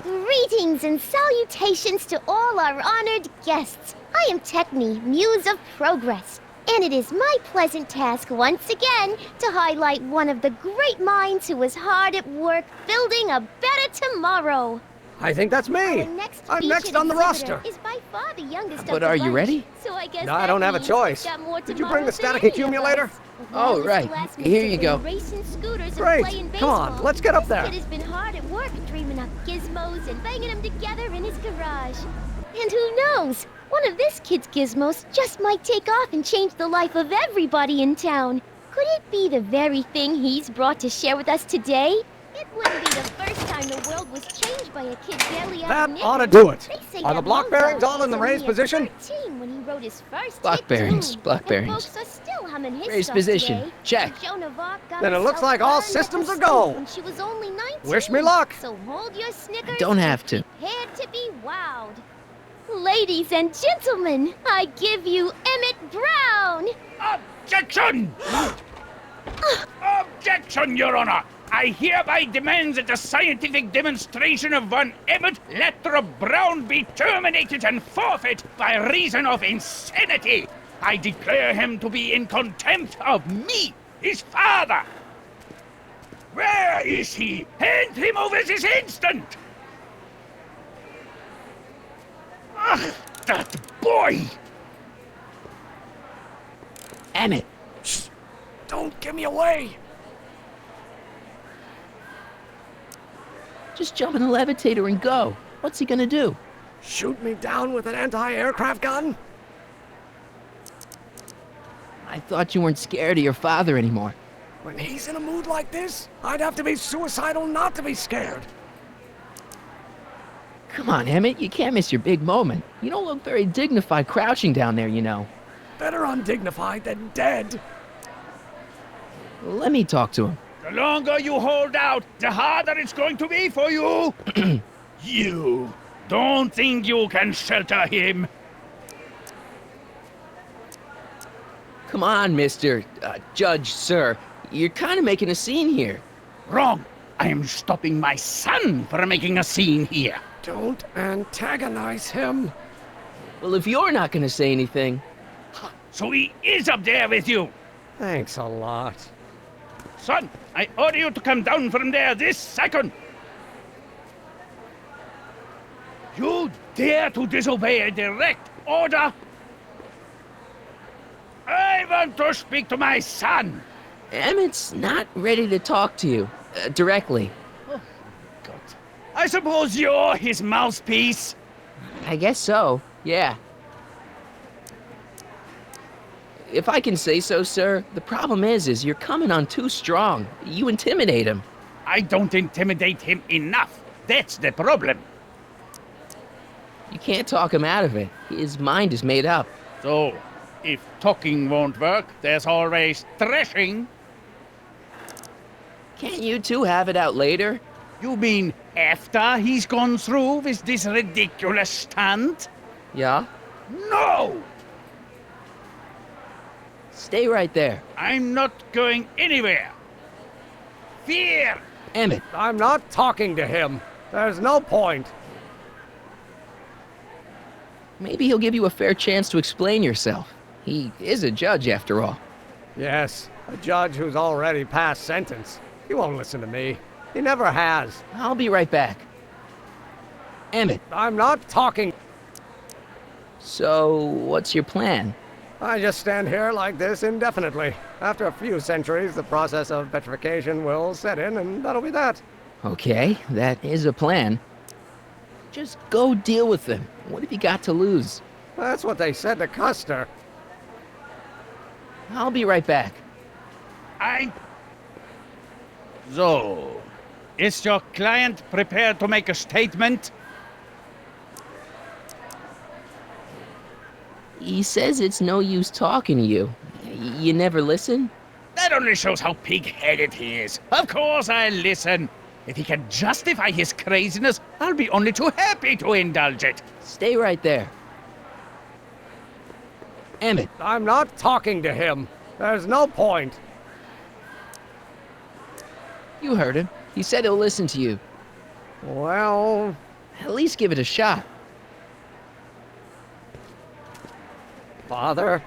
Greetings and salutations to all our honored guests. I am Techni, Muse of Progress, and it is my pleasant task once again to highlight one of the great minds who was hard at work building a better tomorrow. I think that's me. I'm next on the roster. Is by far the youngest But of are the you bunch, ready? So I guess No, I don't have a choice. Did you bring the static accumulator? Oh, right. Here you go. Great. Come on, let's get up there. Kid has been hard at work dreaming up gizmos and banging them together in his garage. And who knows? One of this kid's gizmos just might take off and change the life of everybody in town. Could it be the very thing he's brought to share with us today? It wouldn't be the first time the world was changed by a kid barely out That of ought to knickers. do it. They say Are the that block bearings all in the Mozart raised was only position? 13 when he wrote his first Block hit bearings, tune. block And bearings. folks are still humming his Raised stuff position. today. Check. Joan of Arc got Then it looks herself like all burned at the systems are stake go. when she was only 19. Wish me luck. So hold your Snickers. Don't have to. Prepare to be wowed. Ladies and gentlemen, I give you Emmett Brown. Objection! Objection, Your Honor! I hereby demand that the scientific demonstration of one Emmett Lathrop Brown be terminated and forfeit by reason of insanity. I declare him to be in contempt of me, his father. Where is he? Hand him over this instant! Ugh, that boy! Emmett! Shh. Don't give me away! Just jump in the levitator and go. What's he gonna do? Shoot me down with an anti-aircraft gun? I thought you weren't scared of your father anymore. When he's in a mood like this, I'd have to be suicidal not to be scared. Come on, Emmett, you can't miss your big moment. You don't look very dignified crouching down there, you know. Better undignified than dead. Let me talk to him. The longer you hold out, the harder it's going to be for you. You don't think you can shelter him? Come on, Mr. Judge, sir. You're kind of making a scene here. Wrong. I am stopping my son from making a scene here. Don't antagonize him. Well, if you're not going to say anything... So he is up there with you. Thanks a lot. Son, I order you to come down from there this second. You dare to disobey a direct order? I want to speak to my son. Emmett's not ready to talk to you directly. Oh, God. I suppose you're his mouthpiece. I guess so, yeah. If I can say so, sir, the problem is you're coming on too strong. You intimidate him. I don't intimidate him enough. That's the problem. You can't talk him out of it. His mind is made up. So, If talking won't work, there's always threshing. Can't you two have it out later? You mean after he's gone through with this ridiculous stunt? Yeah? No! Stay right there. I'm not going anywhere. Fear! Emmett. I'm not talking to him. There's no point. Maybe he'll give you a fair chance to explain yourself. He is a judge, after all. Yes, a judge who's already passed sentence. He won't listen to me. He never has. I'll be right back. Emmett. I'm not talking. So, what's your plan? I just stand here like this indefinitely. After a few centuries, the process of petrification will set in, and that'll be that. Okay, that is a plan. Just go deal with them. What have you got to lose? That's what they said to Custer. I'll be right back. So, is your client prepared to make a statement? He says it's no use talking to you. You never listen? That only shows how pig-headed he is. Of course I'll listen. If he can justify his craziness, I'll be only too happy to indulge it. Stay right there. Emmett. I'm not talking to him. There's no point. You heard him. He said he'll listen to you. Well... At least give it a shot. Father?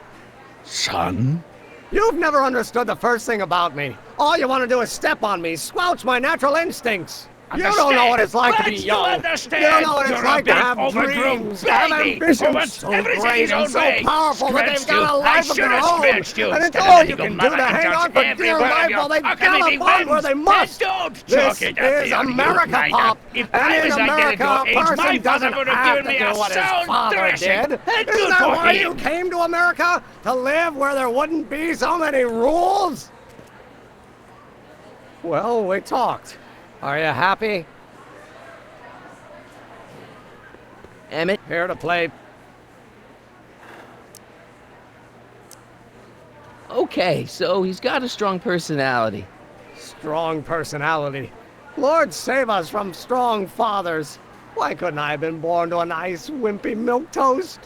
Son? You've never understood the first thing about me. All you want to do is step on me, squelch my natural instincts. You don't know what it's like to be young. You don't know what it's like to have dreams, to have ambitions so great and so powerful that they've got a life of their own. And it's all you can do to hang on for dear life while they gallop on where they must. This is America, Pop. And in America, a person doesn't have to do what his father did. Isn't that why you came to America? To live where there wouldn't be so many rules? Well, we talked. Are you happy? Emmett? Here to play. Okay, so he's got a strong personality. Strong personality. Lord save us from strong fathers. Why couldn't I have been born to a nice, wimpy milquetoast?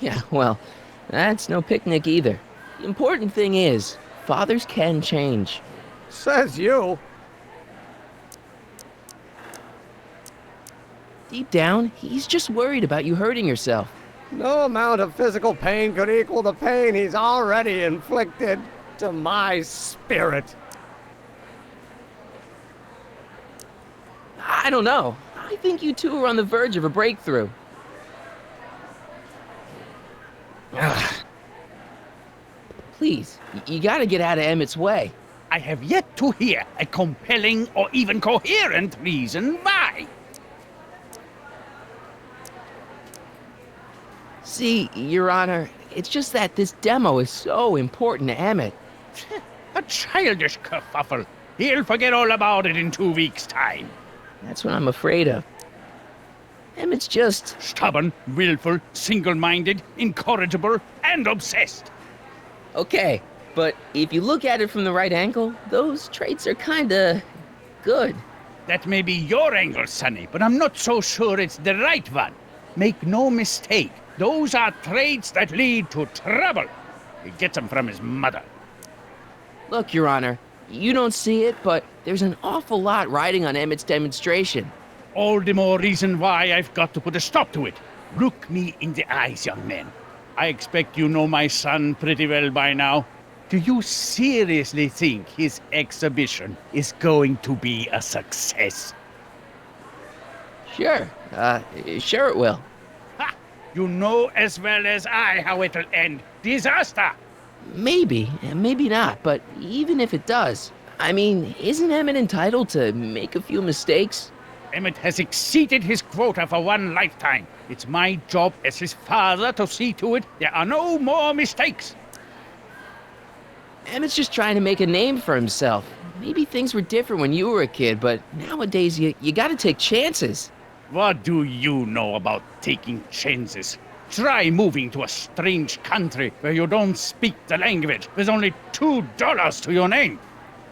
Yeah, well, that's no picnic either. The important thing is, fathers can change. Says you. Deep down, he's just worried about you hurting yourself. No amount of physical pain could equal the pain he's already inflicted to my spirit. I don't know. I think you two are on the verge of a breakthrough. Please, you gotta get out of Emmett's way. I have yet to hear a compelling or even coherent reason why. See, Your Honor, it's just that this demo is so important to Emmett. A childish kerfuffle. He'll forget all about it in 2 weeks' time. That's what I'm afraid of. Emmett's just... stubborn, willful, single-minded, incorrigible, and obsessed. Okay, but if you look at it from the right angle, those traits are kinda... good. That may be your angle, Sonny, but I'm not so sure it's the right one. Make no mistake, those are traits that lead to trouble. He gets them from his mother. Look, Your Honor, you don't see it, but there's an awful lot riding on Emmett's demonstration. All the more reason why I've got to put a stop to it. Look me in the eyes, young man. I expect you know my son pretty well by now. Do you seriously think his exhibition is going to be a success? Sure. Sure it will. Ha! You know as well as I how it'll end. Disaster! Maybe, and maybe not, but even if it does, I mean, isn't Emmett entitled to make a few mistakes? Emmett has exceeded his quota for one lifetime. It's my job as his father to see to it there are no more mistakes. Emmett's just trying to make a name for himself. Maybe things were different when you were a kid, but nowadays you gotta take chances. What do you know about taking chances? Try moving to a strange country where you don't speak the language with only $2 to your name.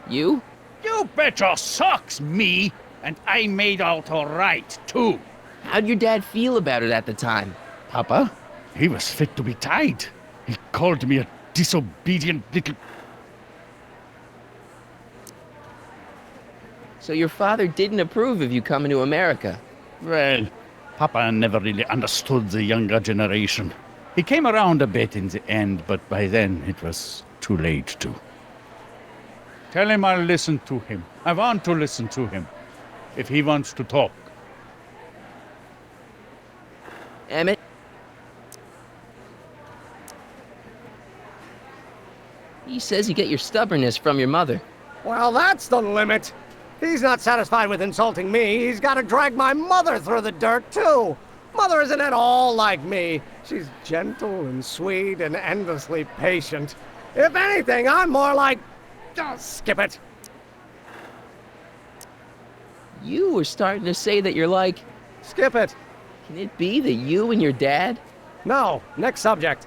You? You bet your socks, me! And I made out all right, too. How'd your dad feel about it at the time? Papa? He was fit to be tied. He called me a disobedient little... So your father didn't approve of you coming to America? Well, Papa never really understood the younger generation. He came around a bit in the end, but by then it was too late to. Tell him I'll listen to him. I want to listen to him. If he wants to talk. Emmett? He says you get your stubbornness from your mother. Well, that's the limit. He's not satisfied with insulting me. He's got to drag my mother through the dirt, too. Mother isn't at all like me. She's gentle and sweet and endlessly patient. If anything, I'm more like... Oh, skip it. You were starting to say that you're like... Skip it. Can it be that you and your dad? No, next subject.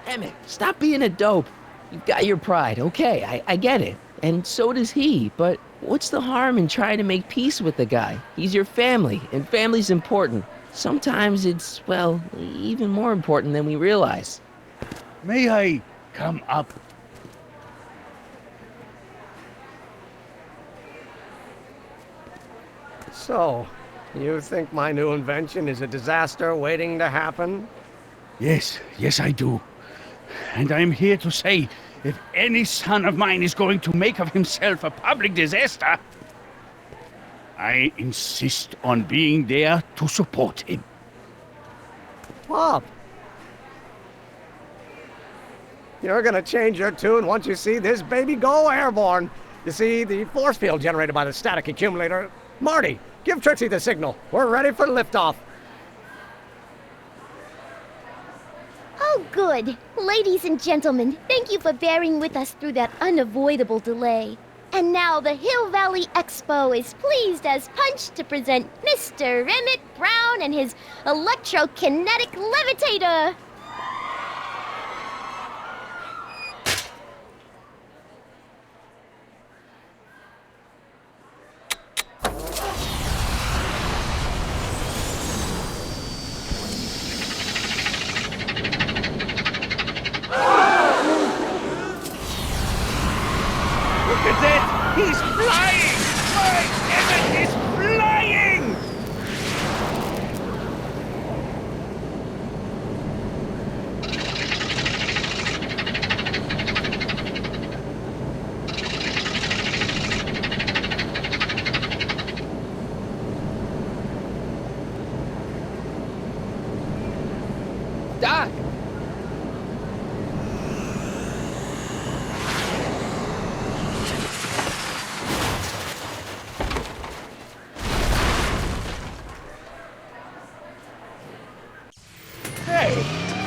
Emmett, stop being a dope. You've got your pride, okay, I get it. And so does he, but what's the harm in trying to make peace with the guy? He's your family, and family's important. Sometimes it's, well, even more important than we realize. May I come up? So, you think my new invention is a disaster waiting to happen? Yes, I do. And I'm here to say, if any son of mine is going to make of himself a public disaster, I insist on being there to support him. Pop! You're gonna change your tune once you see this baby go airborne. You see, the force field generated by the static accumulator... Marty, give Trixie the signal. We're ready for liftoff. Oh, good. Ladies and gentlemen, thank you for bearing with us through that unavoidable delay. And now the Hill Valley Expo is pleased as punch to present Mr. Emmett Brown and his electrokinetic levitator. Look at that! He's flying! My Emmett is flying! Doc!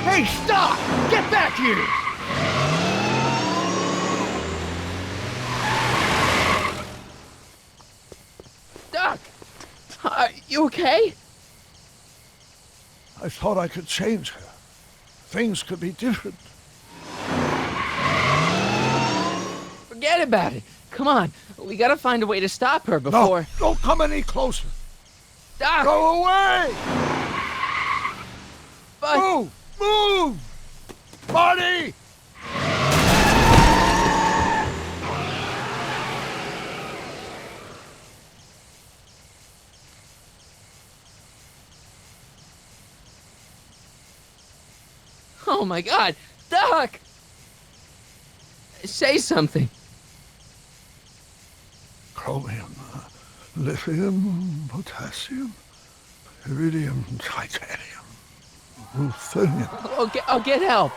Hey, stop! Get back here! Doc! You okay? I thought I could change her. Things could be different. Forget about it. Come on, we gotta find a way to stop her before... No, don't come any closer. Doc! Go away! But... Move! Move! Marty! Oh my God, Doc! Say something. Chromium, lithium, potassium, iridium, titanium, ruthenium. I'll get help.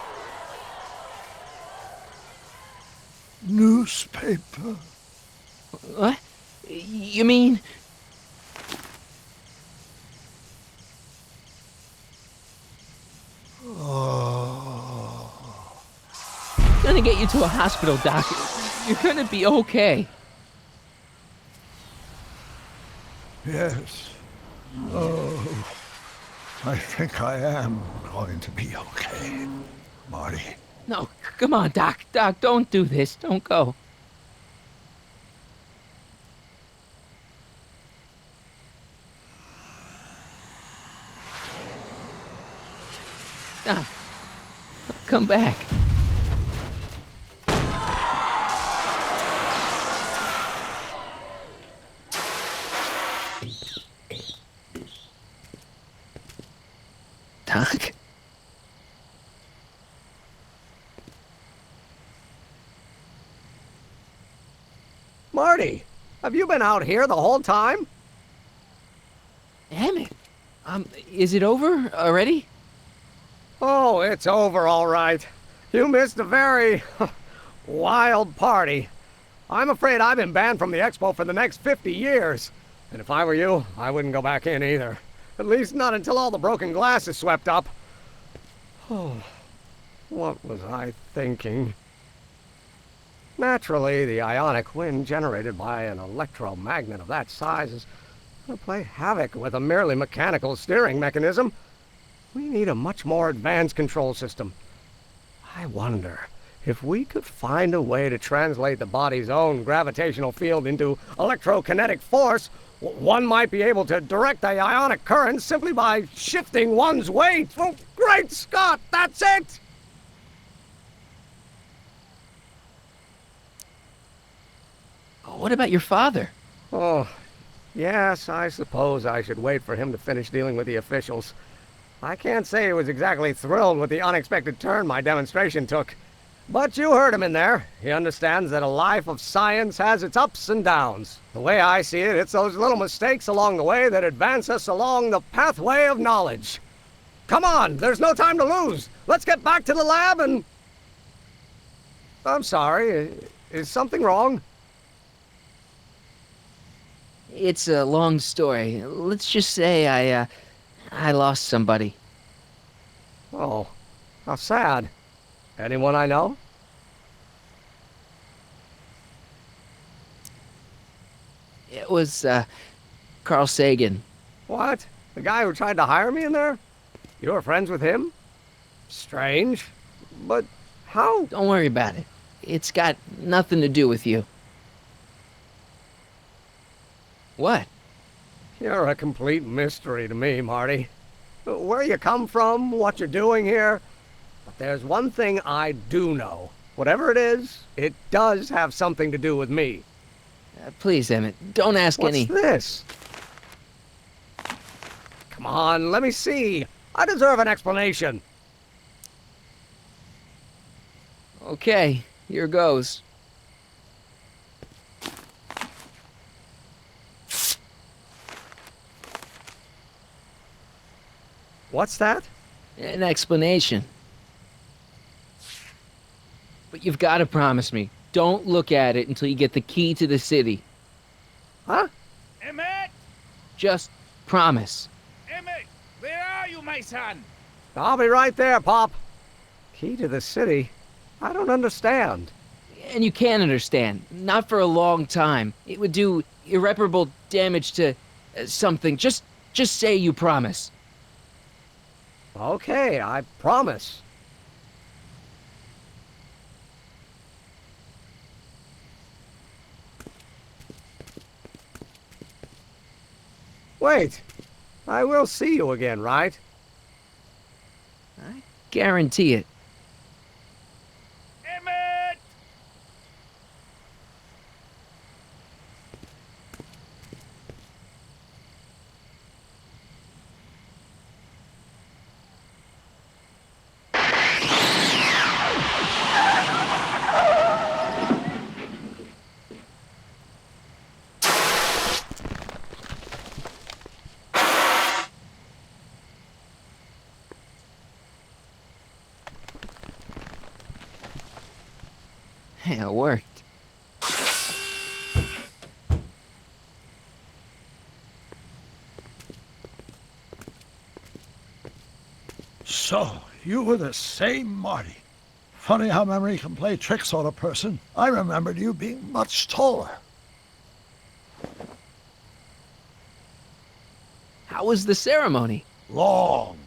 Newspaper. What? You mean... Gonna get you to a hospital, Doc. You're gonna be okay. Yes. Oh, I think I am going to be okay, Marty. No, come on, Doc. Doc, don't do this. Don't go. Doc, come back. Doc? Marty, have you been out here the whole time? Emmett, is it over already? Oh, it's over all right. You missed a very wild party. I'm afraid I've been banned from the expo for the next 50 years. And if I were you, I wouldn't go back in either. At least not until all the broken glass is swept up. Oh, what was I thinking? Naturally, the ionic wind generated by an electromagnet of that size is going to play havoc with a merely mechanical steering mechanism. We need a much more advanced control system. I wonder if we could find a way to translate the body's own gravitational field into electrokinetic force. One might be able to direct the ionic current simply by shifting one's weight. Oh, great Scott, that's it! What about your father? Oh, yes, I suppose I should wait for him to finish dealing with the officials. I can't say he was exactly thrilled with the unexpected turn my demonstration took. But you heard him in there. He understands that a life of science has its ups and downs. The way I see it, it's those little mistakes along the way that advance us along the pathway of knowledge. Come on, there's no time to lose. Let's get back to the lab and... I'm sorry, is something wrong? It's a long story. Let's just say I lost somebody. Oh, how sad. Anyone I know? It was, Carl Sagan. What? The guy who tried to hire me in there? You were friends with him? Strange. But how? Don't worry about it. It's got nothing to do with you. What? You're a complete mystery to me, Marty. Where you come from, what you're doing here. But there's one thing I do know. Whatever it is, it does have something to do with me. Please, Emmett, don't ask any... What's this? Come on, let me see. I deserve an explanation. Okay, here goes. What's that? An explanation. But you've got to promise me, don't look at it until you get the key to the city. Huh? Emmett! Just promise. Emmett! Where are you, my son? I'll be right there, Pop. Key to the city? I don't understand. And you can't understand. Not for a long time. It would do irreparable damage to something. Just say you promise. Okay, I promise. Wait, I will see you again, right? I guarantee it. Emmett! Hey, it worked. So, you were the same Marty. Funny how memory can play tricks on a person. I remembered you being much taller. How was the ceremony? long.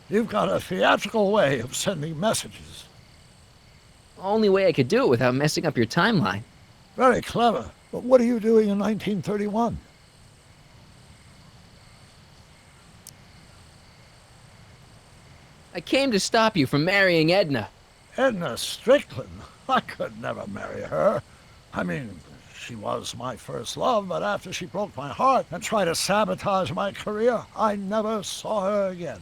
You've got a theatrical way of sending messages. Only way I could do it without messing up your timeline. Very clever. But what are you doing in 1931? I came to stop you from marrying Edna. Edna Strickland? I could never marry her. I mean, she was my first love, but after she broke my heart and tried to sabotage my career, I never saw her again.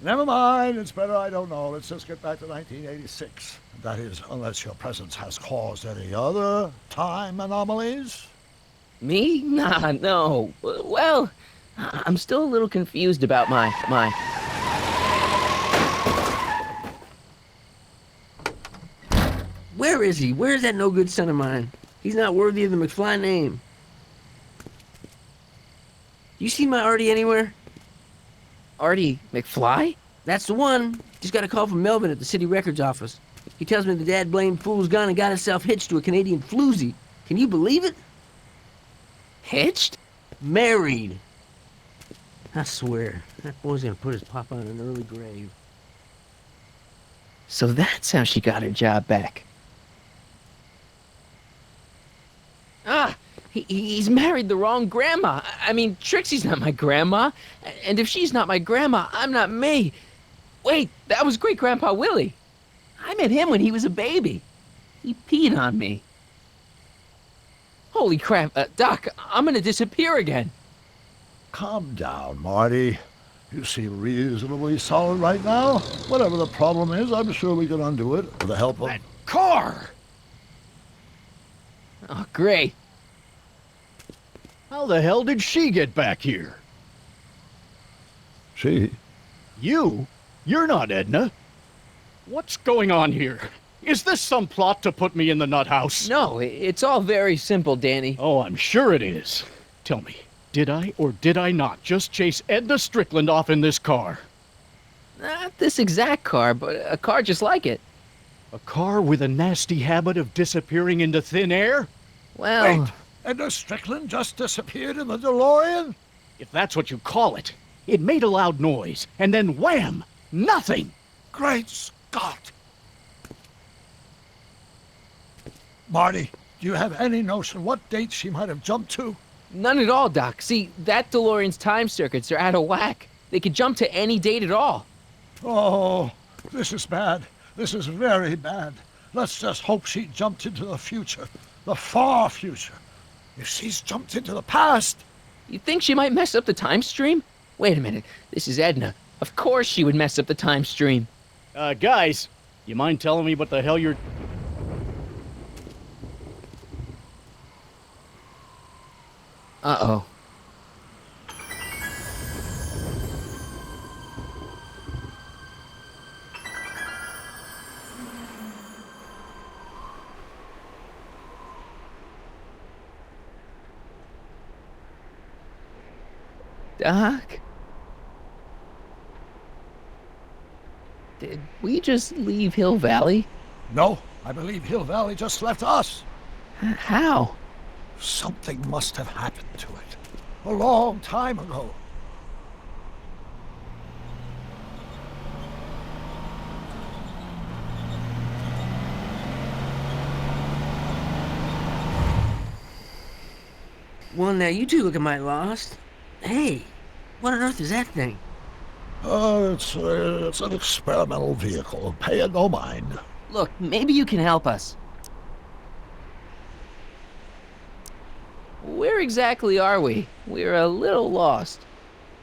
Never mind, it's better I don't know. Let's just get back to 1986. That is, unless your presence has caused any other time anomalies. Me? Nah, no. Well, I'm still a little confused about my... Where is he? Where's that no-good son of mine? He's not worthy of the McFly name. You see my Artie anywhere? Artie McFly? That's the one. Just got a call from Melvin at the city records office. He tells me the dad-blamed fool's gone and got himself hitched to a Canadian floozy. Can you believe it? Hitched? Married. I swear, that boy's gonna put his papa in an early grave. So that's how she got her job back. Ah, he's married the wrong grandma. I mean, Trixie's not my grandma. And if she's not my grandma, I'm not me. Wait, that was Great-Grandpa Willie. I met him when he was a baby. He peed on me. Holy crap, Doc, I'm gonna disappear again. Calm down, Marty. You seem reasonably solid right now. Whatever the problem is, I'm sure we can undo it with the help of... That car! Oh, great. How the hell did she get back here? She? You? You're not Edna. What's going on here? Is this some plot to put me in the nut house? No, it's all very simple, Danny. Oh, I'm sure it is. Tell me, did I or did I not just chase Edna Strickland off in this car? Not this exact car, but a car just like it. A car with a nasty habit of disappearing into thin air? Well... Wait! Edna Strickland just disappeared in the DeLorean? If that's what you call it. It made a loud noise, and then wham! Nothing! Great Scott! Marty, do you have any notion what date she might have jumped to? None at all, Doc. See, that DeLorean's time circuits are out of whack. They could jump to any date at all. Oh, this is bad. This is very bad. Let's just hope she jumped into the future. The far future. If she's jumped into the past... You think she might mess up the time stream? Wait a minute. This is Edna. Of course she would mess up the time stream. Guys, you mind telling me what the hell you're... Uh-oh. Doc? Did we just leave Hill Valley? No, I believe Hill Valley just left us. How? Something must have happened to it. A long time ago. Well, now you two look at my lost. Hey, what on earth is that thing? It's an experimental vehicle. Pay it no mind. Look, maybe you can help us. Where exactly are we? We're a little lost.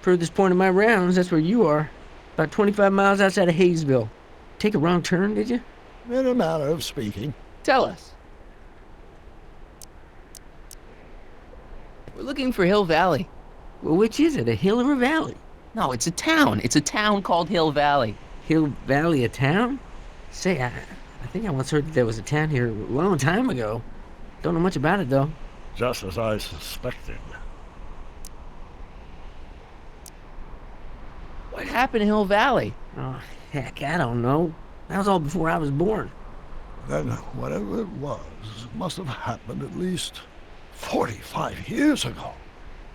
Furthest point of my rounds, that's where you are. About 25 miles outside of Hayesville. Take a wrong turn, did you? In a manner of speaking. Tell us. We're looking for Hill Valley. Well, which is it, a hill or a valley? No, it's a town. It's a town called Hill Valley. Hill Valley, a town? Say, I think I once heard that there was a town here a long time ago. Don't know much about it, though. Just as I suspected. What happened in Hill Valley? Oh, heck, I don't know. That was all before I was born. Then whatever it was must have happened at least 45 years ago.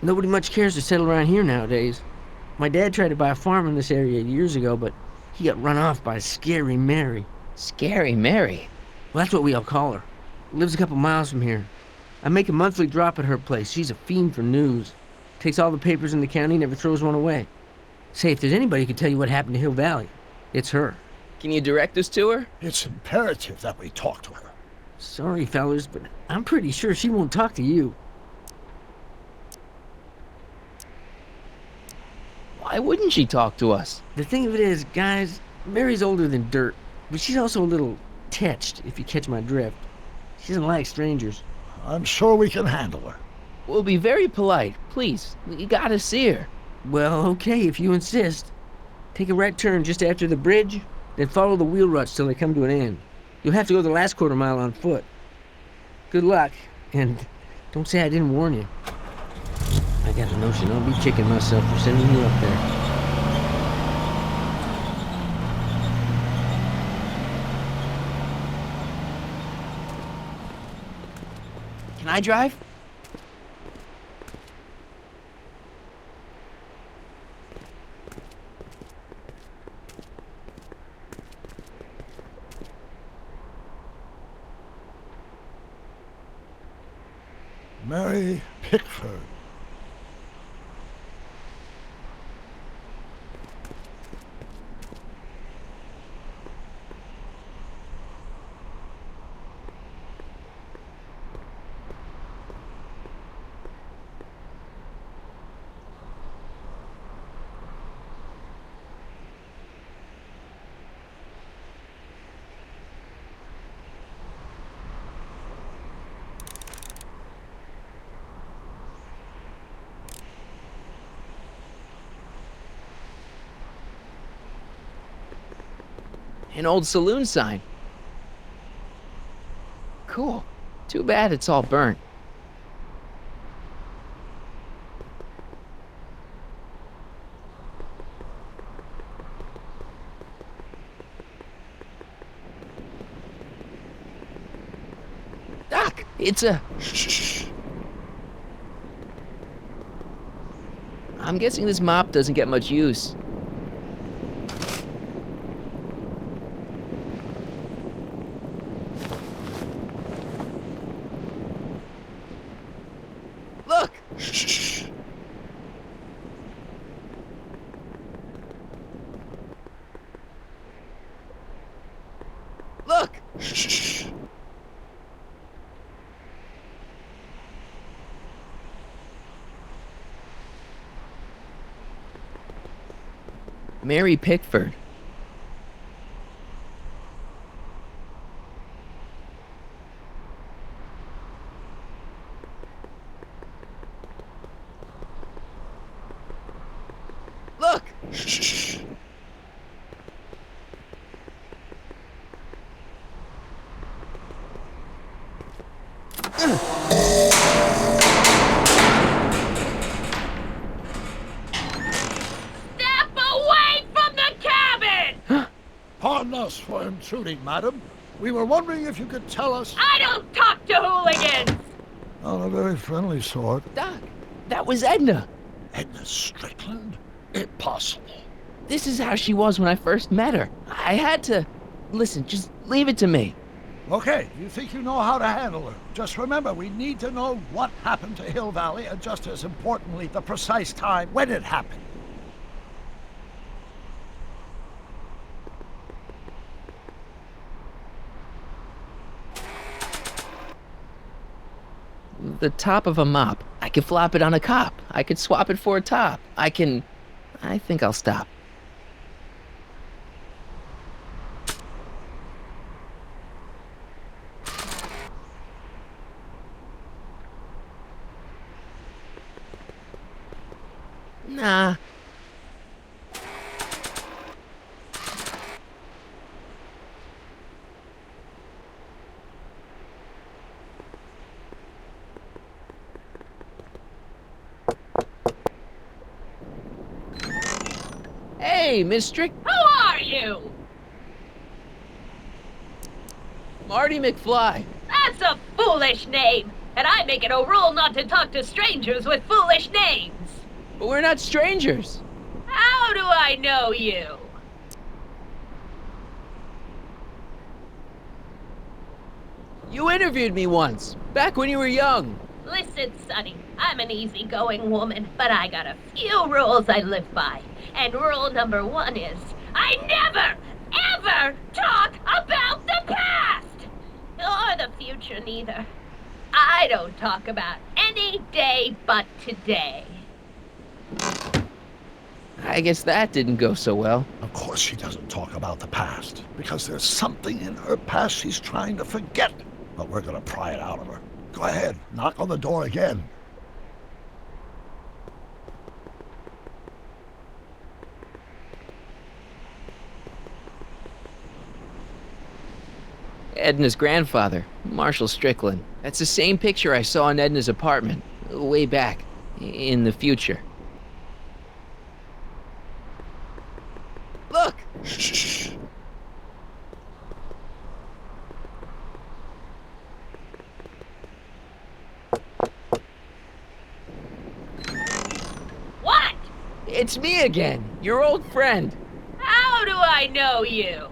Nobody much cares to settle around here nowadays. My dad tried to buy a farm in this area years ago, but he got run off by Scary Mary. Scary Mary? Well, that's what we all call her. Lives a couple miles from here. I make a monthly drop at her place. She's a fiend for news. Takes all the papers in the county, never throws one away. Say, if there's anybody who can tell you what happened to Hill Valley, it's her. Can you direct us to her? It's imperative that we talk to her. Sorry, fellas, but I'm pretty sure she won't talk to you. Why wouldn't she talk to us? The thing of it is, guys, Mary's older than dirt, but she's also a little tetched, if you catch my drift. She doesn't like strangers. I'm sure we can handle her. We'll be very polite. Please, you gotta see her. Well, okay, if you insist. Take a right turn just after the bridge, then follow the wheel ruts till they come to an end. You'll have to go the last quarter mile on foot. Good luck, and don't say I didn't warn you. I got a notion I'll be kicking myself for sending you up there. Can I drive? Mary Pickford. An old saloon sign. Cool. Too bad it's all burnt. Doc, it's a... Shh. I'm guessing this mop doesn't get much use. Look! Shh. Look! Shh. Mary Pickford. Look! Shh. Step away from the cabin! Pardon us for intruding, madam. We were wondering if you could tell us... I don't talk to hooligans! On a very friendly sort. Doc, that was Edna. Edna Strickland? Impossible. This is how she was when I first met her. I had to... Listen, just leave it to me. Okay, you think you know how to handle her. Just remember, we need to know what happened to Hill Valley, and just as importantly, the precise time when it happened. The top of a mop. I could flop it on a cop. I could swap it for a top. I think I'll stop. Nah. Hey, Miss Strick. Who are you? Marty McFly. That's a foolish name. and I make it a rule not to talk to strangers with foolish names. But we're not strangers. How do I know you? You interviewed me once, back when you were young. Listen, Sonny, I'm an easygoing woman, but I got a few rules I live by. And rule number 1 is, I never, ever talk about the past! Or the future, neither. I don't talk about any day but today. I guess that didn't go so well. Of course she doesn't talk about the past, because there's something in her past she's trying to forget. But we're gonna pry it out of her. Go ahead, knock on the door again. Edna's grandfather, Marshall Strickland. That's the same picture I saw in Edna's apartment, way back, in the future. Look! Shh. What? It's me again, your old friend. How do I know you?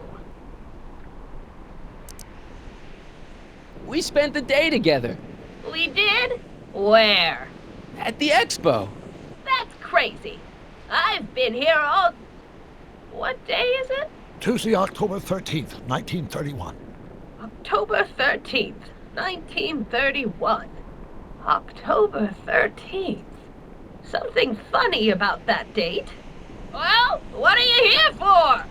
We spent the day together. We did? Where? At the expo. That's crazy. I've been here all... What day is it? Tuesday, October 13th, 1931. October 13th, 1931. October 13th. Something funny about that date. Well, what are you here for?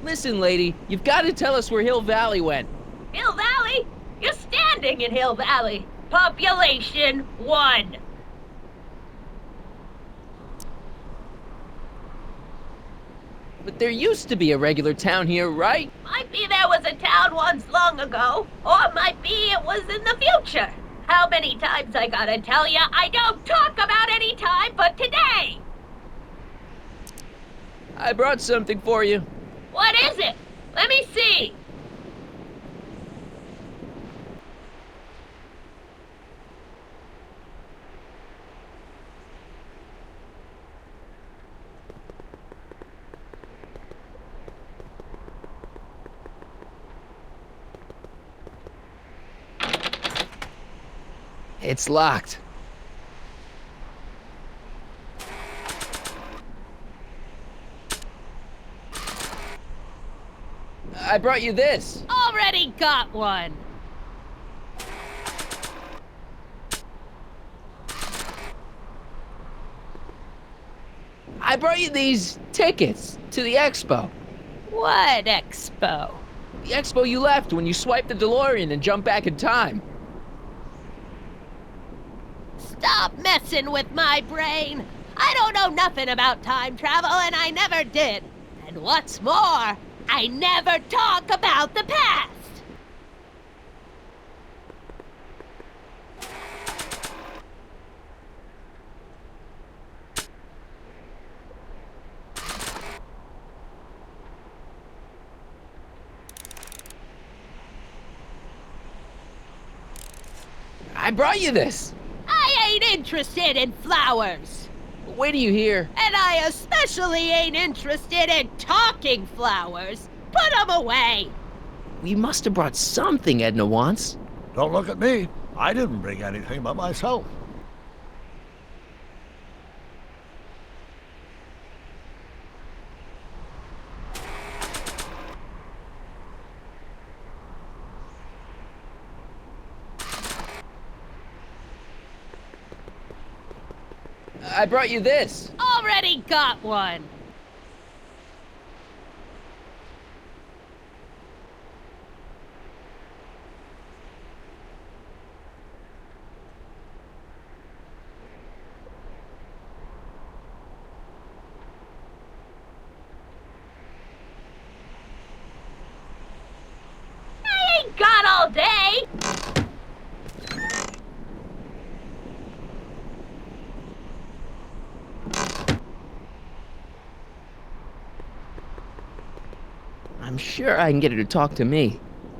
Listen, lady, you've got to tell us where Hill Valley went. Hill Valley? You're standing in Hill Valley. Population 1. But there used to be a regular town here, right? Might be there was a town once long ago, or might be it was in the future. How many times I gotta tell ya, I don't talk about any time but today! I brought something for you. What is it? Let me see. It's locked. I brought you this. Already got one. I brought you these tickets to the expo. What expo? The expo you left when you swiped the DeLorean and jumped back in time. Stop messing with my brain. I don't know nothing about time travel, and I never did. And what's more, I never talk about the past. I brought you this. I ain't interested in flowers. Wait till you hear. And I especially ain't interested in talking flowers. Put 'em away. We must have brought something Edna wants. Don't look at me. I didn't bring anything but myself. I brought you this. Already got one. I ain't got all day. I'm sure I can get her to talk to me.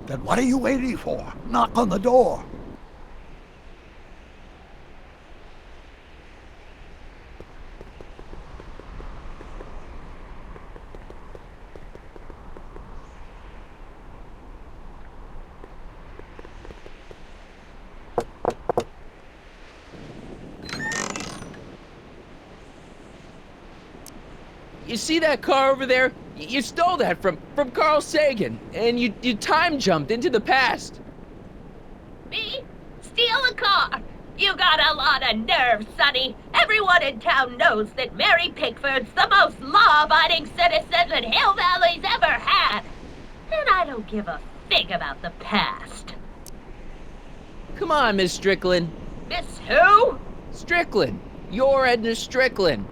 Then what are you waiting for? Knock on the door. You see that car over there? You stole that from Carl Sagan, and you time jumped into the past. Me? Steal a car? You got a lot of nerve, Sonny. Everyone in town knows that Mary Pickford's the most law-abiding citizen that Hill Valley's ever had. And I don't give a fig about the past. Come on, Miss Strickland. Miss who? Strickland. You're Edna Strickland.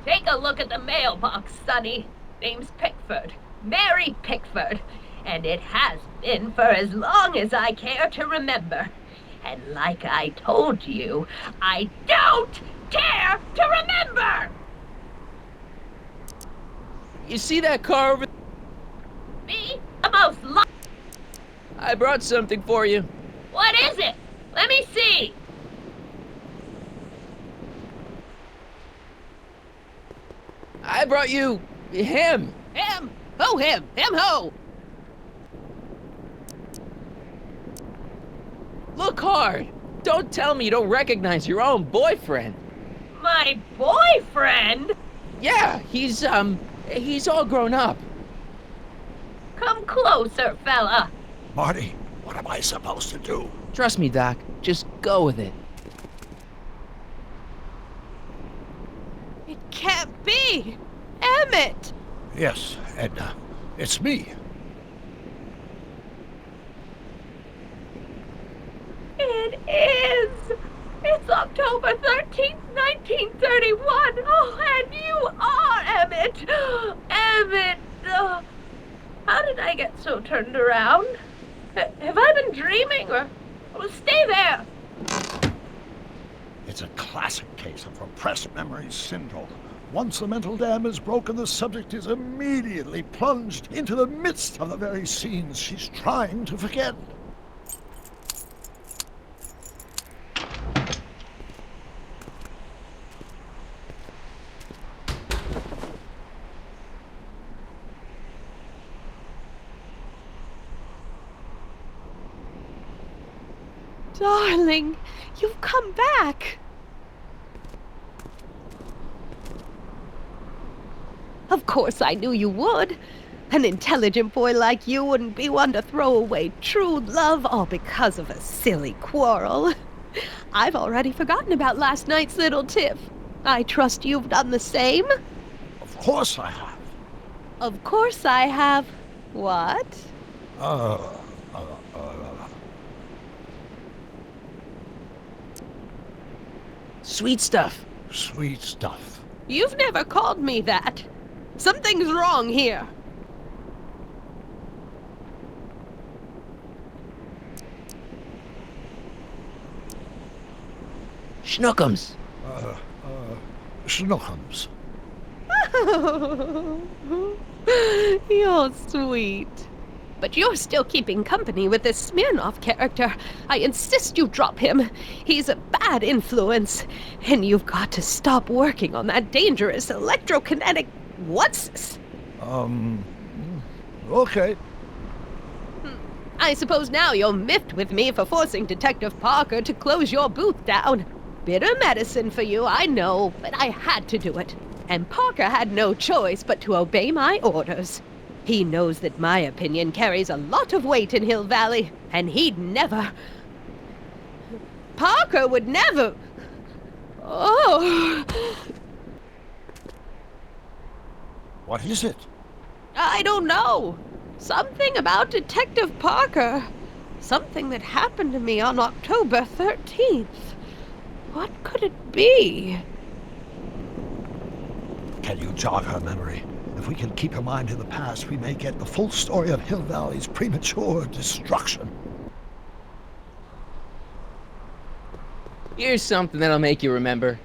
Take a look at the mailbox, Sonny. Name's Pickford. Mary Pickford. And it has been for as long as I care to remember. And like I told you, I don't care to remember! You see that car over... Me? The most I brought something for you. What is it? Let me see. I brought you... him. Him? Who him? Him who? Look hard. Don't tell me you don't recognize your own boyfriend. My boyfriend? Yeah, he's all grown up. Come closer, fella. Marty, what am I supposed to do? Trust me, Doc. Just go with it. It can't be! Emmett! Yes, Edna. It's me. It is! It's October 13th, 1931! Oh, and you are Emmett! Emmett! How did I get so turned around? Have I been dreaming, or... Oh, stay there! It's a classic case of repressed memory syndrome. Once the mental dam is broken, the subject is immediately plunged into the midst of the very scenes she's trying to forget. Darling, you've come back. Of course I knew you would. An intelligent boy like you wouldn't be one to throw away true love all because of a silly quarrel. I've already forgotten about last night's little tiff. I trust you've done the same? Of course I have. Of course I have. What? Sweet stuff. Sweet stuff. You've never called me that. Something's wrong here. Schnookums. Schnookums. You're sweet. But you're still keeping company with this Smirnoff character. I insist you drop him. He's a bad influence. And you've got to stop working on that dangerous electrokinetic... What's this? Okay. I suppose now you're miffed with me for forcing Detective Parker to close your booth down. Bitter medicine for you, I know, but I had to do it. And Parker had no choice but to obey my orders. He knows that my opinion carries a lot of weight in Hill Valley, and he'd never... Parker would never... Oh... What is it? I don't know. Something about Detective Parker. Something that happened to me on October 13th. What could it be? Can you jog her memory? If we can keep her mind in the past, we may get the full story of Hill Valley's premature destruction. Here's something that'll make you remember.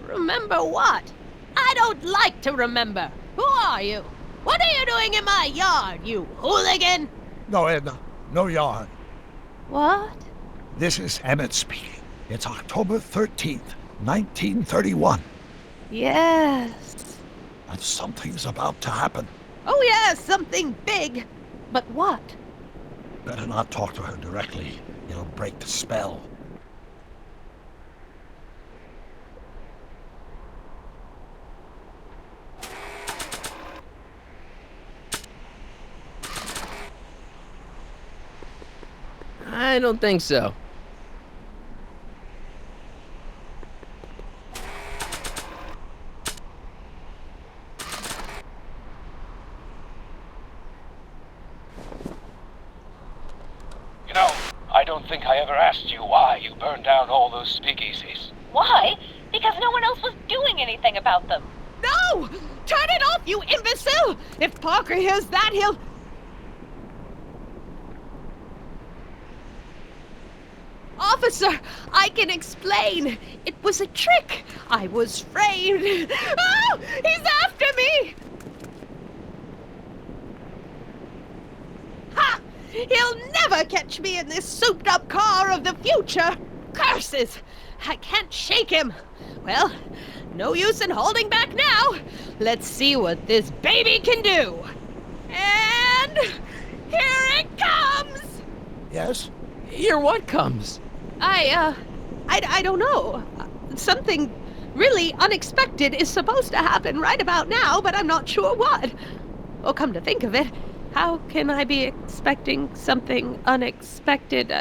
Remember what? I don't like to remember. Who are you? What are you doing in my yard, you hooligan? No, Edna. No yarn. What? This is Emmett speaking. It's October 13th, 1931. Yes. And something's about to happen. Oh, yes, something big. But what? Better not talk to her directly. It'll break the spell. I don't think so. You know, I don't think I ever asked you why you burned down all those speakeasies. Why? Because no one else was doing anything about them. No! Turn it off, you imbecile! If Parker hears that, he'll... Officer, I can explain. It was a trick. I was framed. Oh, he's after me! Ha! He'll never catch me in this souped-up car of the future. Curses! I can't shake him. Well, no use in holding back now. Let's see what this baby can do. And here it comes! Yes? Here what comes? I don't know. Something really unexpected is supposed to happen right about now, but I'm not sure what. Oh, come to think of it, how can I be expecting something unexpected?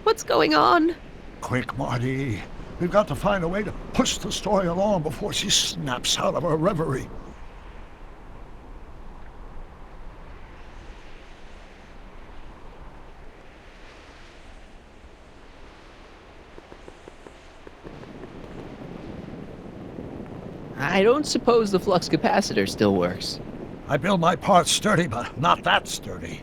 What's going on? Quick, Marty. We've got to find a way to push the story along before she snaps out of her reverie. I don't suppose the flux capacitor still works. I build my parts sturdy, but not that sturdy.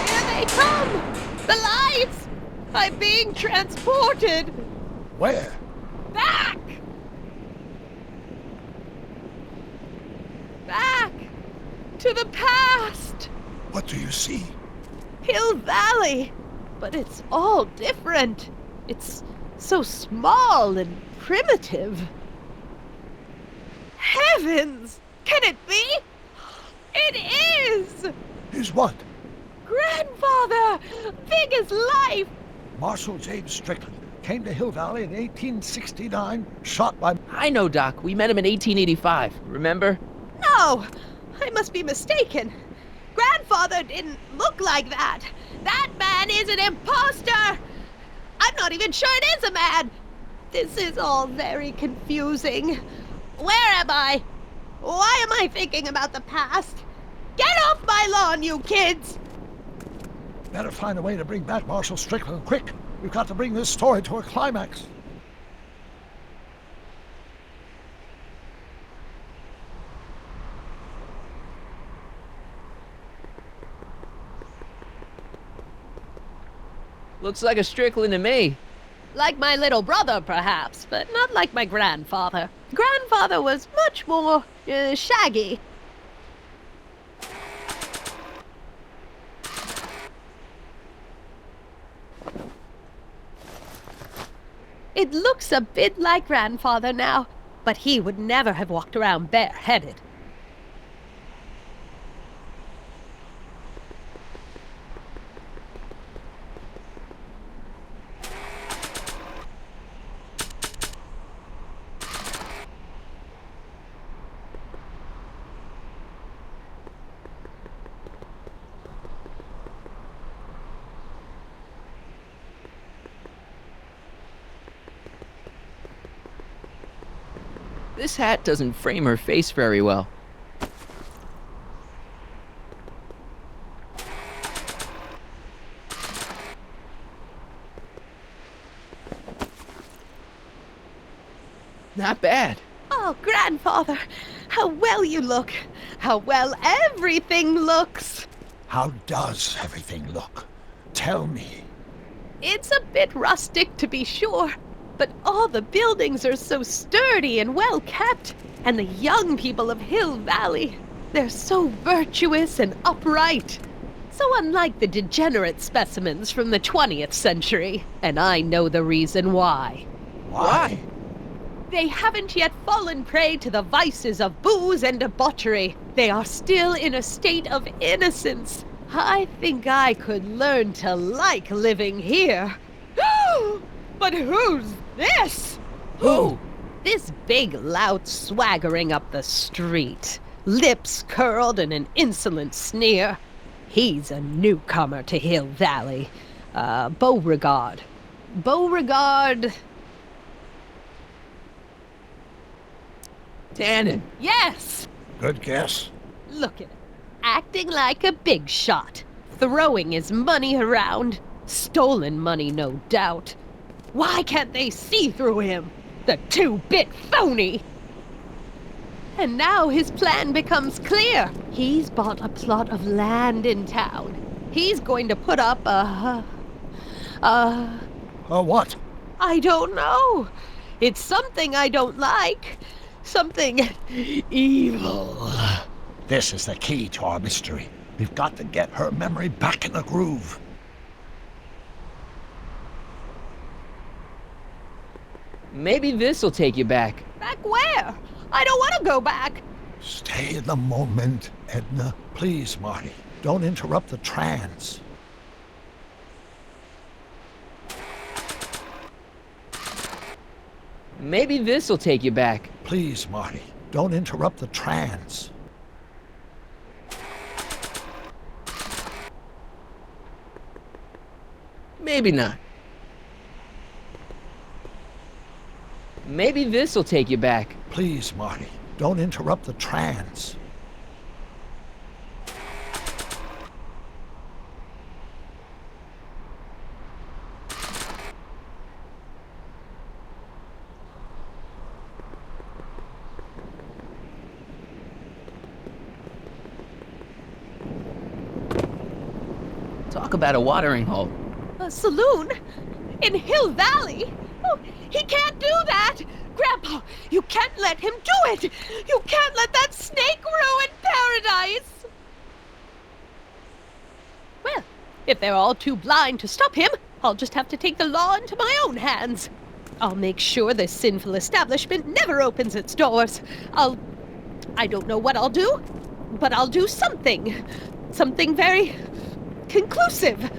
Here they come! The lights! I'm being transported! Where? Back! Back! To the past! What do you see? Hill Valley! But it's all different. It's so small and primitive. Heavens! Can it be? It is! Is what? Grandfather! Big as life! Marshal James Strickland came to Hill Valley in 1869, shot by... I know, Doc. We met him in 1885. Remember? No! I must be mistaken. Grandfather didn't look like that. That man is an imposter! I'm not even sure it is a man! This is all very confusing. Where am I? Why am I thinking about the past? Get off my lawn, you kids! Better find a way to bring back Marshal Strickland, quick! We've got to bring this story to a climax. Looks like a Strickland to me. Like my little brother, perhaps, but not like my grandfather. Grandfather was much more shaggy. It looks a bit like grandfather now, but he would never have walked around bareheaded. This hat doesn't frame her face very well. Not bad. Oh, grandfather, how well you look. How well everything looks. How does everything look? Tell me. It's a bit rustic, to be sure, but all the buildings are so sturdy and well kept. And the young people of Hill Valley, they're so virtuous and upright. So unlike the degenerate specimens from the 20th century. And I know the reason why. Why? They haven't yet fallen prey to the vices of booze and debauchery. They are still in a state of innocence. I think I could learn to like living here. But who's this? Who? This big lout swaggering up the street, lips curled in an insolent sneer. He's a newcomer to Hill Valley. Beauregard. Beauregard... Tannen. Yes! Good guess. Look at him. Acting like a big shot. Throwing his money around. Stolen money, no doubt. Why can't they see through him? The two-bit phony! And now his plan becomes clear. He's bought a plot of land in town. He's going to put up a what? I don't know. It's something I don't like. Something evil. This is the key to our mystery. We've got to get her memory back in the groove. Maybe this'll take you back. Back where? I don't want to go back. Stay in the moment, Edna. Please, Marty. Don't interrupt the trance. Maybe this'll take you back. Please, Marty. Don't interrupt the trance. Maybe not. Maybe this'll take you back. Please, Marty. Don't interrupt the trance. Talk about a watering hole. A saloon? In Hill Valley? Oh, he can't do that! Grandpa, you can't let him do it! You can't let that snake ruin paradise! Well, if they're all too blind to stop him, I'll just have to take the law into my own hands. I'll make sure this sinful establishment never opens its doors. I don't know what I'll do, but I'll do something. Something very conclusive.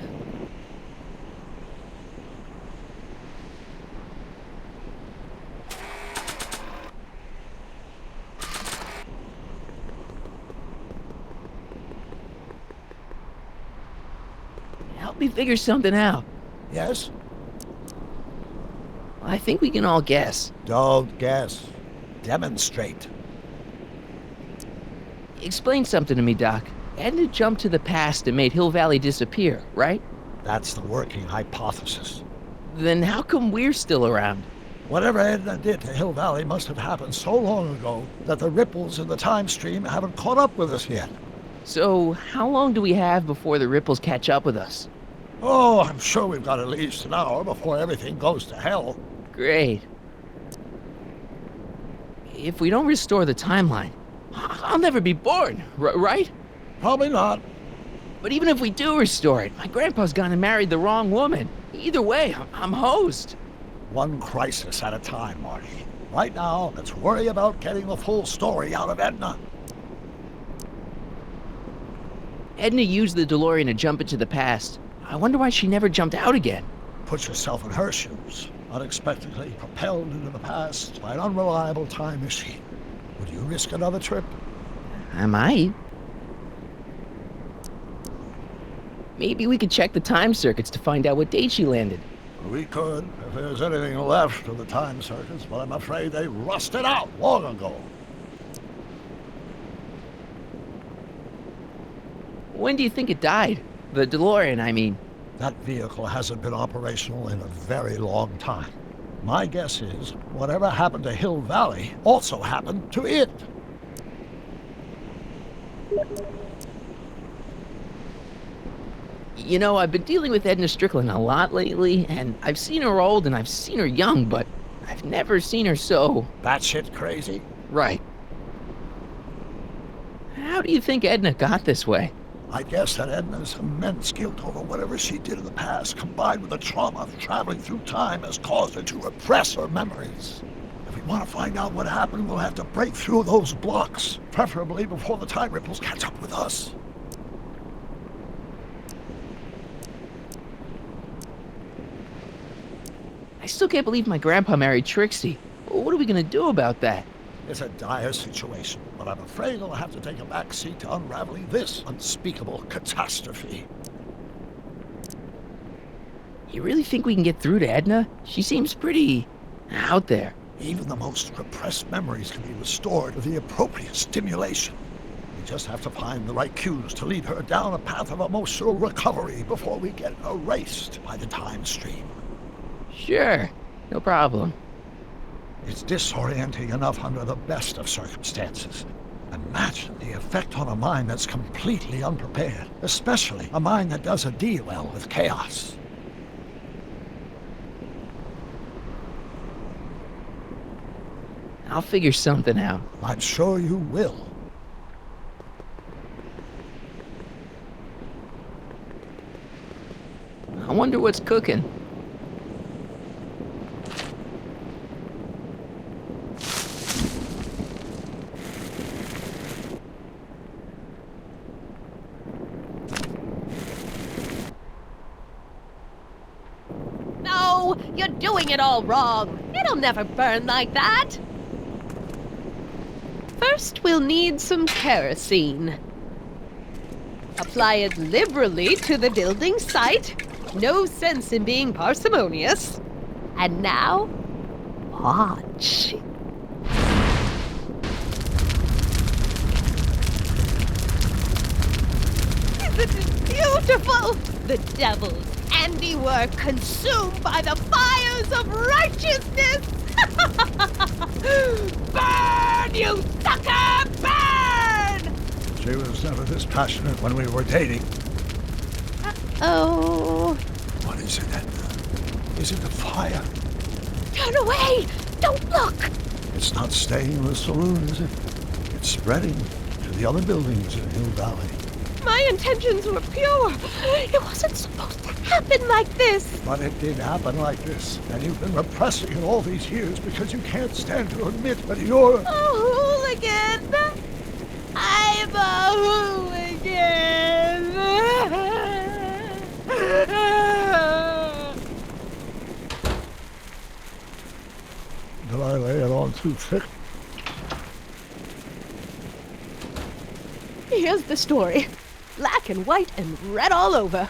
Help me figure something out. Yes? I think we can all guess. Don't guess. Demonstrate. Explain something to me, Doc. Edna jumped to the past and made Hill Valley disappear, right? That's the working hypothesis. Then how come we're still around? Whatever Edna did to Hill Valley must have happened so long ago that the ripples in the time stream haven't caught up with us yet. So, how long do we have before the ripples catch up with us? Oh, I'm sure we've got at least an hour before everything goes to hell. Great. If we don't restore the timeline, I'll never be born, right? Probably not. But even if we do restore it, my grandpa's gone and married the wrong woman. Either way, I'm hosed. One crisis at a time, Marty. Right now, let's worry about getting the full story out of Edna. Edna used the DeLorean to jump into the past. I wonder why she never jumped out again. Put yourself in her shoes. Unexpectedly propelled into the past by an unreliable time machine. Would you risk another trip? I might. Maybe we could check the time circuits to find out what date she landed. We could, if there's anything left of the time circuits, but I'm afraid they rusted out long ago. When do you think it died? The DeLorean, I mean. That vehicle hasn't been operational in a very long time. My guess is whatever happened to Hill Valley also happened to it. You know, I've been dealing with Edna Strickland a lot lately, and I've seen her old and I've seen her young, but I've never seen her so... Batshit crazy? Right. How do you think Edna got this way? I guess that Edna's immense guilt over whatever she did in the past, combined with the trauma of traveling through time, has caused her to repress her memories. If we want to find out what happened, we'll have to break through those blocks, preferably before the time ripples catch up with us. I still can't believe my grandpa married Trixie. What are we gonna do about that? It's a dire situation, but I'm afraid I'll have to take a back seat to unraveling this unspeakable catastrophe. You really think we can get through to Edna? She seems pretty... out there. Even the most repressed memories can be restored with the appropriate stimulation. We just have to find the right cues to lead her down a path of emotional recovery before we get erased by the time stream. Sure, no problem. It's disorienting enough under the best of circumstances. Imagine the effect on a mind that's completely unprepared, especially a mind that doesn't deal well with chaos. I'll figure something out. I'm sure you will. I wonder what's cooking. No, you're doing it all wrong. It'll never burn like that. First, we'll need some kerosene. Apply it liberally to the building site. No sense in being parsimonious. And now, watch. Isn't it beautiful? The devil's handiwork consumed by the fires of righteousness! Burn, you sucker! Burn! She was never this passionate when we were dating. Oh. What is it, Edna? Is it the fire? Turn away! Don't look! It's not staying in the saloon, is it? It's spreading to the other buildings in Hill Valley. My intentions were pure. It wasn't supposed to happen like this. But it did happen like this, and you've been repressing it all these years because you can't stand to admit that you're... A hooligan! I'm a hooligan! Did I lay it on too thick? Here's the story. Black and white and red all over.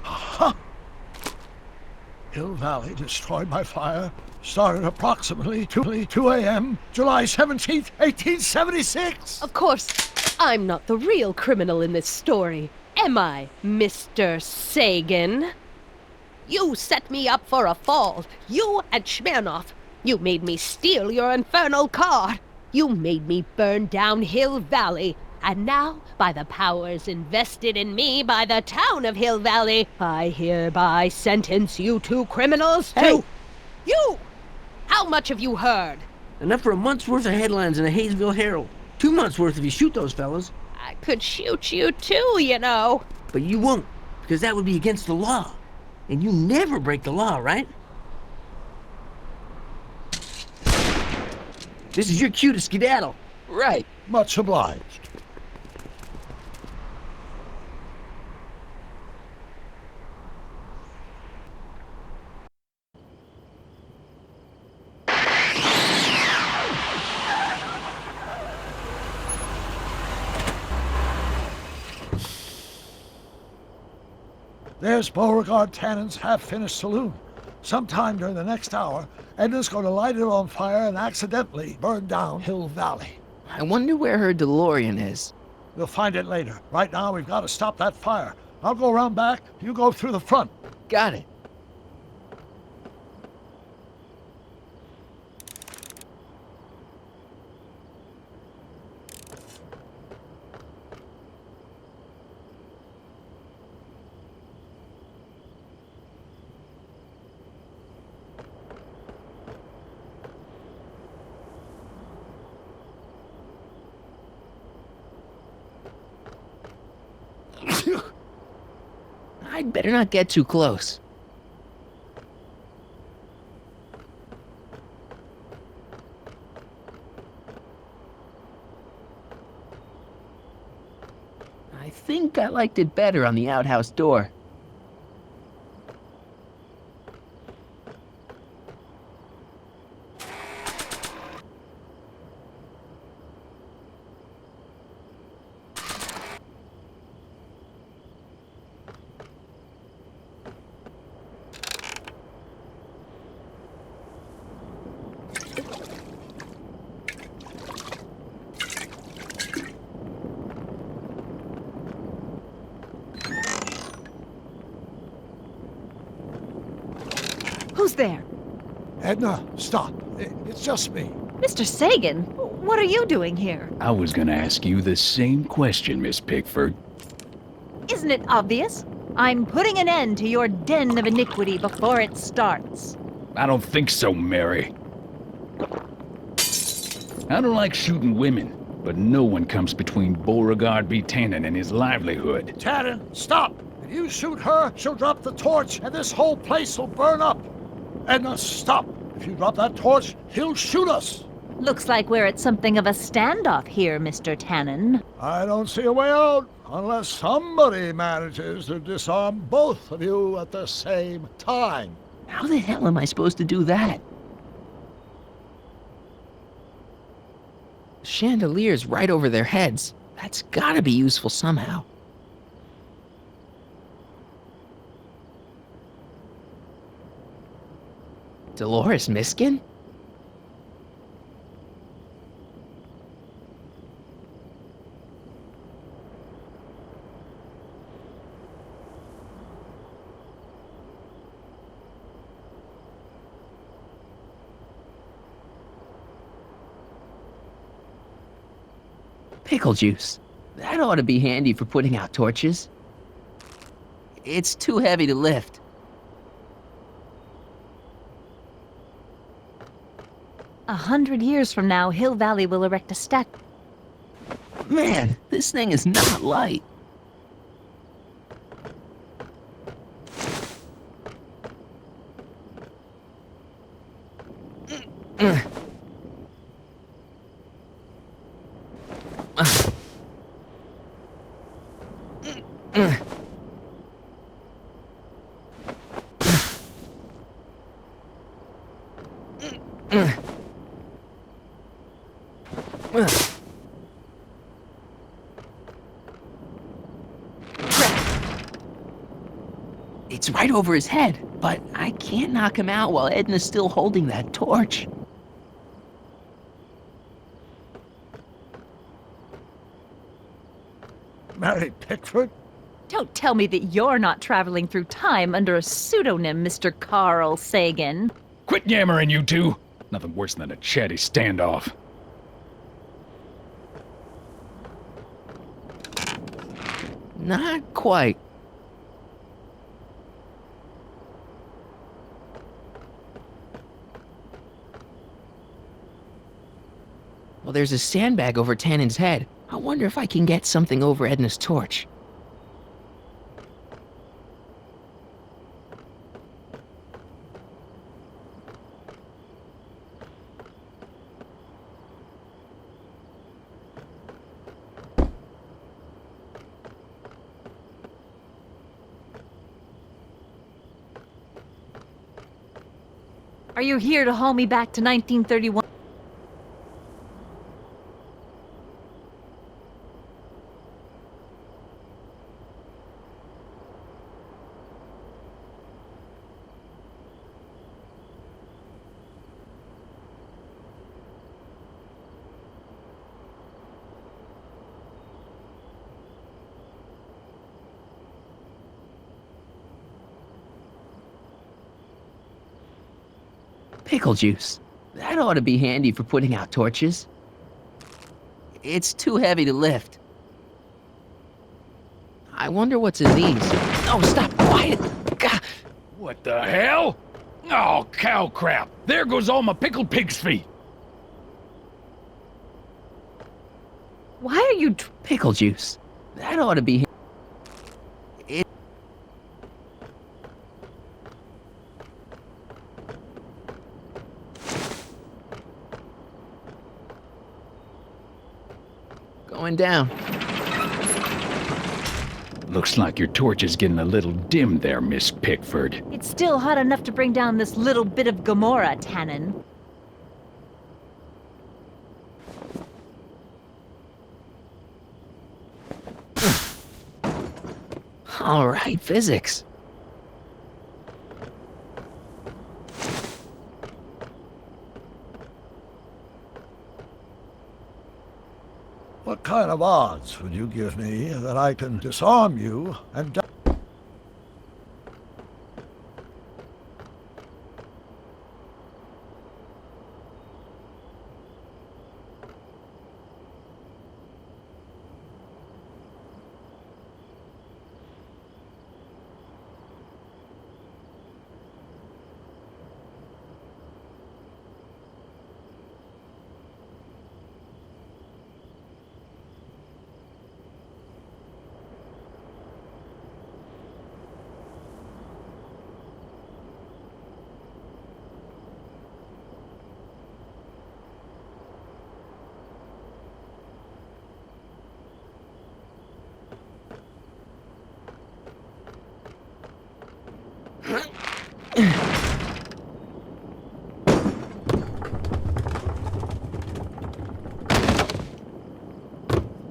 Huh. Hill Valley destroyed by fire started approximately 2 a.m. July 17th, 1876. Of course, I'm not the real criminal in this story. Am I, Mr. Sagan? You set me up for a fall. You and Smirnoff. You made me steal your infernal car. You made me burn down Hill Valley. And now, by the powers invested in me by the town of Hill Valley, I hereby sentence you two criminals to... Hey! You! How much have you heard? Enough for a month's worth of headlines in a Hayesville Herald. 2 months worth if you shoot those fellas. I could shoot you too, you know. But you won't, because that would be against the law. And you never break the law, right? This is your cue to skedaddle. Right. Much obliged. There's Beauregard Tannen's half-finished saloon. Sometime during the next hour, Edna's going to light it on fire and accidentally burn down Hill Valley. I wonder where her DeLorean is. We'll find it later. Right now, we've got to stop that fire. I'll go around back, you go through the front. Got it. I'd better not get too close. I think I liked it better on the outhouse door. Who's there? Edna, stop. It's just me. Mr. Sagan, what are you doing here? I was gonna ask you the same question, Miss Pickford. Isn't it obvious? I'm putting an end to your den of iniquity before it starts. I don't think so, Mary. I don't like shooting women, but no one comes between Beauregard B. Tannen and his livelihood. Tannen, stop! If you shoot her, she'll drop the torch, and this whole place will burn up. Edna, stop! If you drop that torch, he'll shoot us. Looks like we're at something of a standoff here, Mr. Tannen. I don't see a way out, unless somebody manages to disarm both of you at the same time. How the hell am I supposed to do that? Chandelier's right over their heads. That's gotta be useful somehow. Dolores Miskin? Pickle juice. That ought to be handy for putting out torches. It's too heavy to lift. 100 years from now, Hill Valley will erect a statue. Man, this thing is not light. It's right over his head, but I can't knock him out while Edna's still holding that torch. Mary Pickford? Don't tell me that you're not traveling through time under a pseudonym, Mr. Carl Sagan. Quit yammering, you two! Nothing worse than a chatty standoff. Not quite. Well, there's a sandbag over Tannen's head. I wonder if I can get something over Edna's torch. Are you here to haul me back to 1931? Pickle juice. That ought to be handy for putting out torches. It's too heavy to lift. I wonder what's in these. Oh, stop! Quiet! Gah. What the hell? Oh, cow crap! There goes all my pickled pig's feet! Why are you... Pickle juice. That ought to be... going down. Looks like your torch is getting a little dim there, Miss Pickford. It's still hot enough to bring down this little bit of Gomorrah, Tannen. All right, physics. What kind of odds would you give me that I can disarm you and...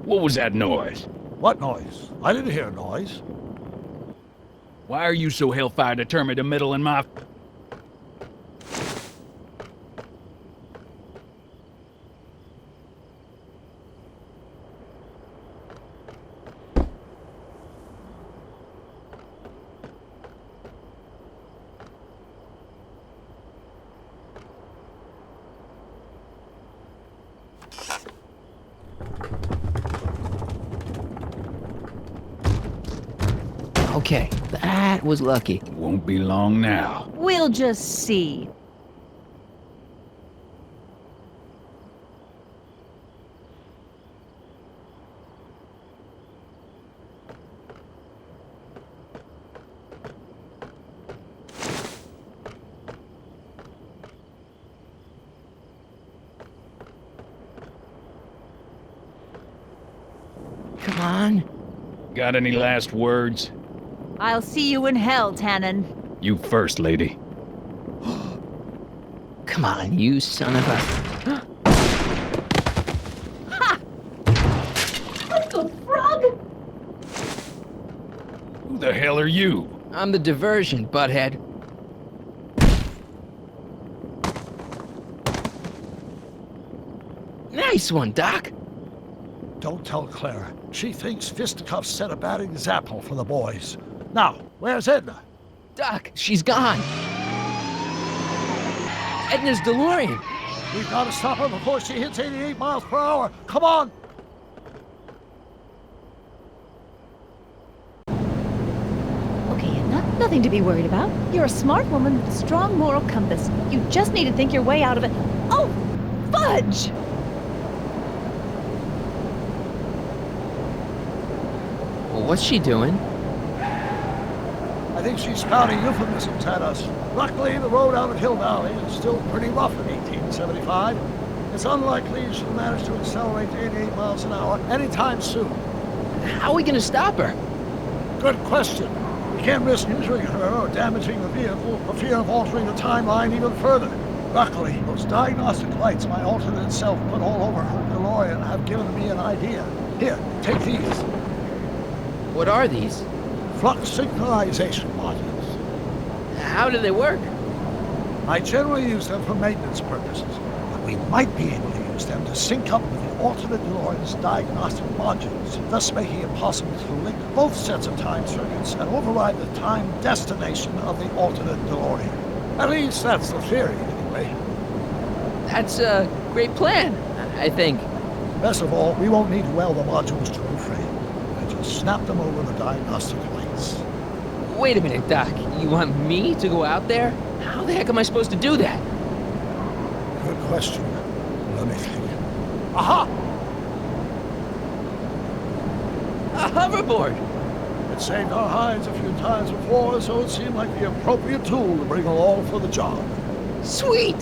What was that noise? What noise? I didn't hear a noise. Why are you so hellfire determined to meddle in my... Okay, that was lucky. Won't be long now. We'll just see. Come on. Got any last words? I'll see you in hell, Tannen. You first, lady. Come on, you son of a... Ha! What the frog? Who the hell are you? I'm the diversion, butthead. Nice one, Doc. Don't tell Clara. She thinks fisticuffs set a bad example for the boys. Now, where's Edna? Doc, she's gone. Edna's DeLorean. We've got to stop her before she hits 88 miles per hour. Come on! Okay, Edna, nothing to be worried about. You're a smart woman with a strong moral compass. You just need to think your way out of it. Oh, fudge! Well, what's she doing? I think she's spouting euphemisms at us. Luckily, the road out of Hill Valley is still pretty rough in 1875. It's unlikely she'll manage to accelerate to 88 miles an hour anytime soon. How are we gonna stop her? Good question. We can't risk injuring her or damaging the vehicle for fear of altering the timeline even further. Luckily, those diagnostic lights my alternate self put all over her DeLorean have given me an idea. Here, take these. What are these? Flux synchronization modules. How do they work? I generally use them for maintenance purposes, but we might be able to use them to sync up with the alternate DeLorean's diagnostic modules, thus making it possible to link both sets of time circuits and override the time destination of the alternate DeLorean. At least that's the theory, anyway. That's a great plan, I think. Best of all, we won't need to weld the modules to the frame. I just snap them over the diagnostic lights. Wait a minute, Doc. You want me to go out there? How the heck am I supposed to do that? Good question. Let me think. Aha! A hoverboard! It saved our hides a few times before, so it seemed like the appropriate tool to bring along for the job. Sweet!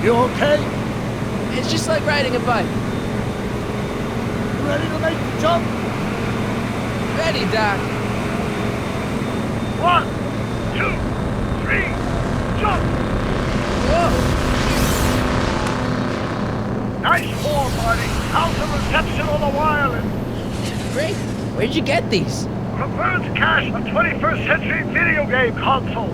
You okay? It's just like riding a bike. Ready to make the jump? Ready, Doc. 1, 2, 3, jump! Whoa! Nice form, Marty. How's the reception on the wireless? Great. Where'd you get these? From Bird's cache of 21st century video game consoles.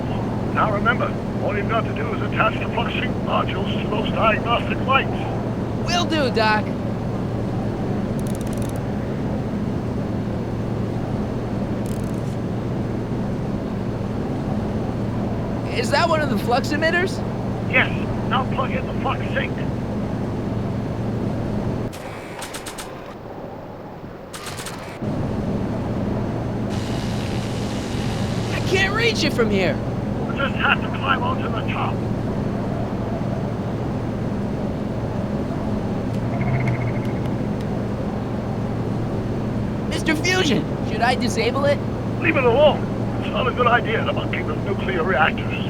Now remember, all you've got to do is attach the fluxing modules to those diagnostic lights. Will do, Doc. Is that one of the flux emitters? Yes, now plug in the flux sink. I can't reach it from here. We'll just have to climb onto the top. Mr. Fusion, should I disable it? Leave it alone. It's not a good idea to monkey with nuclear reactors.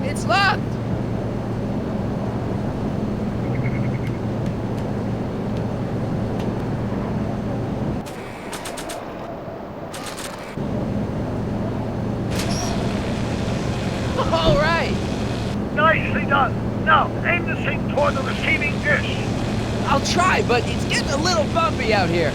It's locked. All right. Nicely done. Now, aim the sink toward the receiving dish. I'll try, but it's getting a little bumpy out here.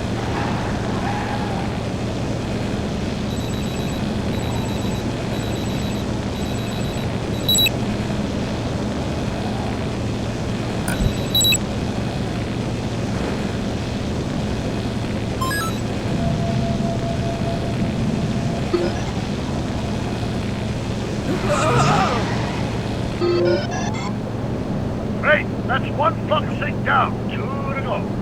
Great, that's one flux sink down. 2 to go.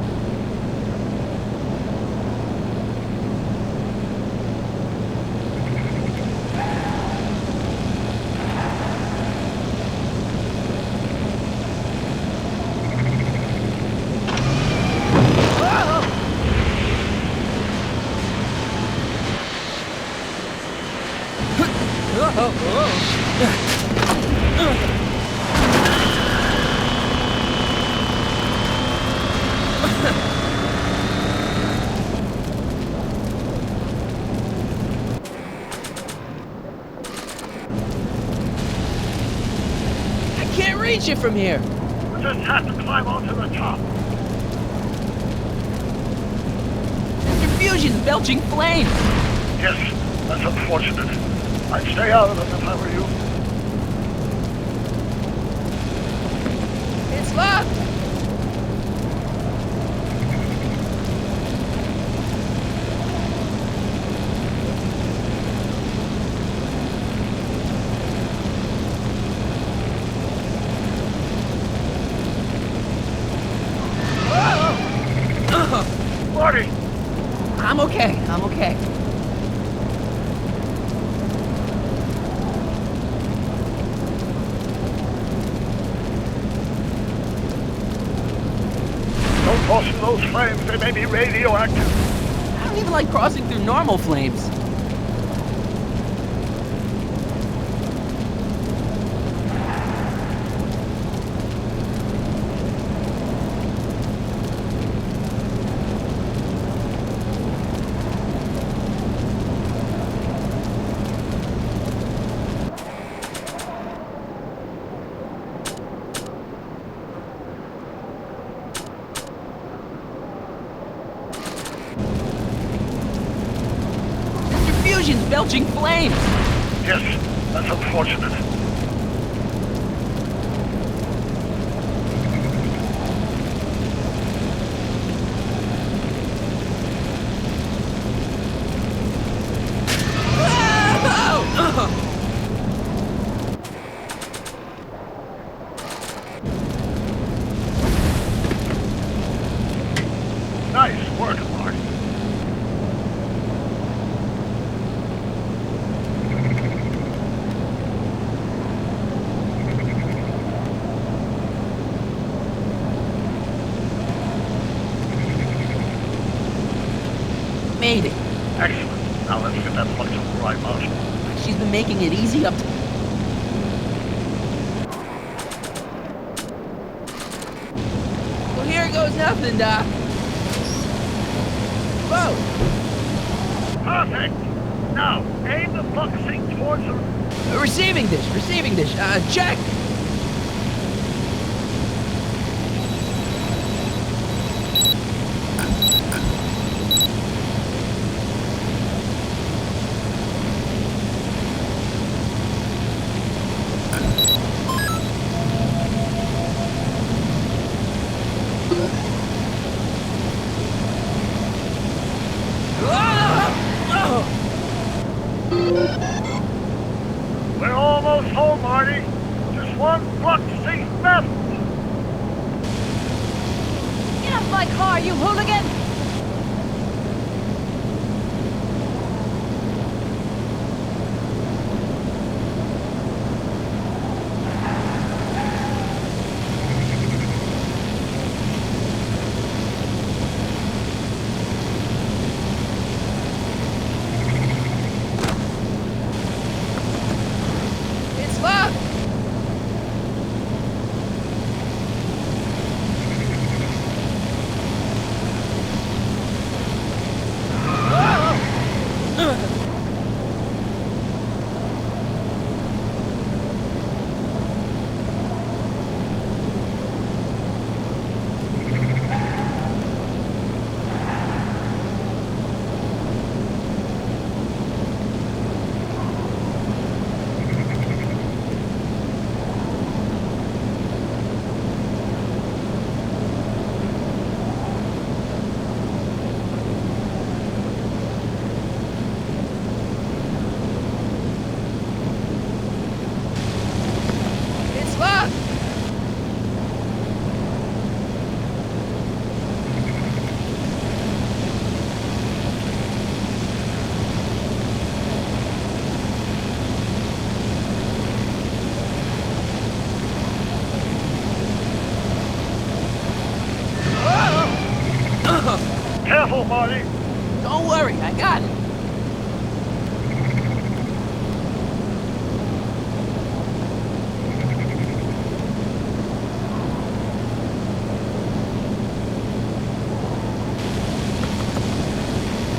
I can't reach it from here. We'll just have to climb onto the top. Mr. Fusion's belching flames. Yes, that's unfortunate. I'd stay out of them if I were you. It's locked. Marty! I'm okay. I'm okay. Don't toss in those flames. They may be radioactive. I don't even like crossing through normal flames. Fusion's belching flames! Yes, that's unfortunate. made it. Excellent. Now let's get that flux over right motion. She's been making it easy up to... Well, here goes nothing, Doc. Whoa! Perfect. Now, aim the focusing towards the... Receiving dish, check! We're almost home, Marty. Just one flux sync left. Get off my car, you hooligan! It's locked! It's locked! Careful, Marty. Don't worry, I got it.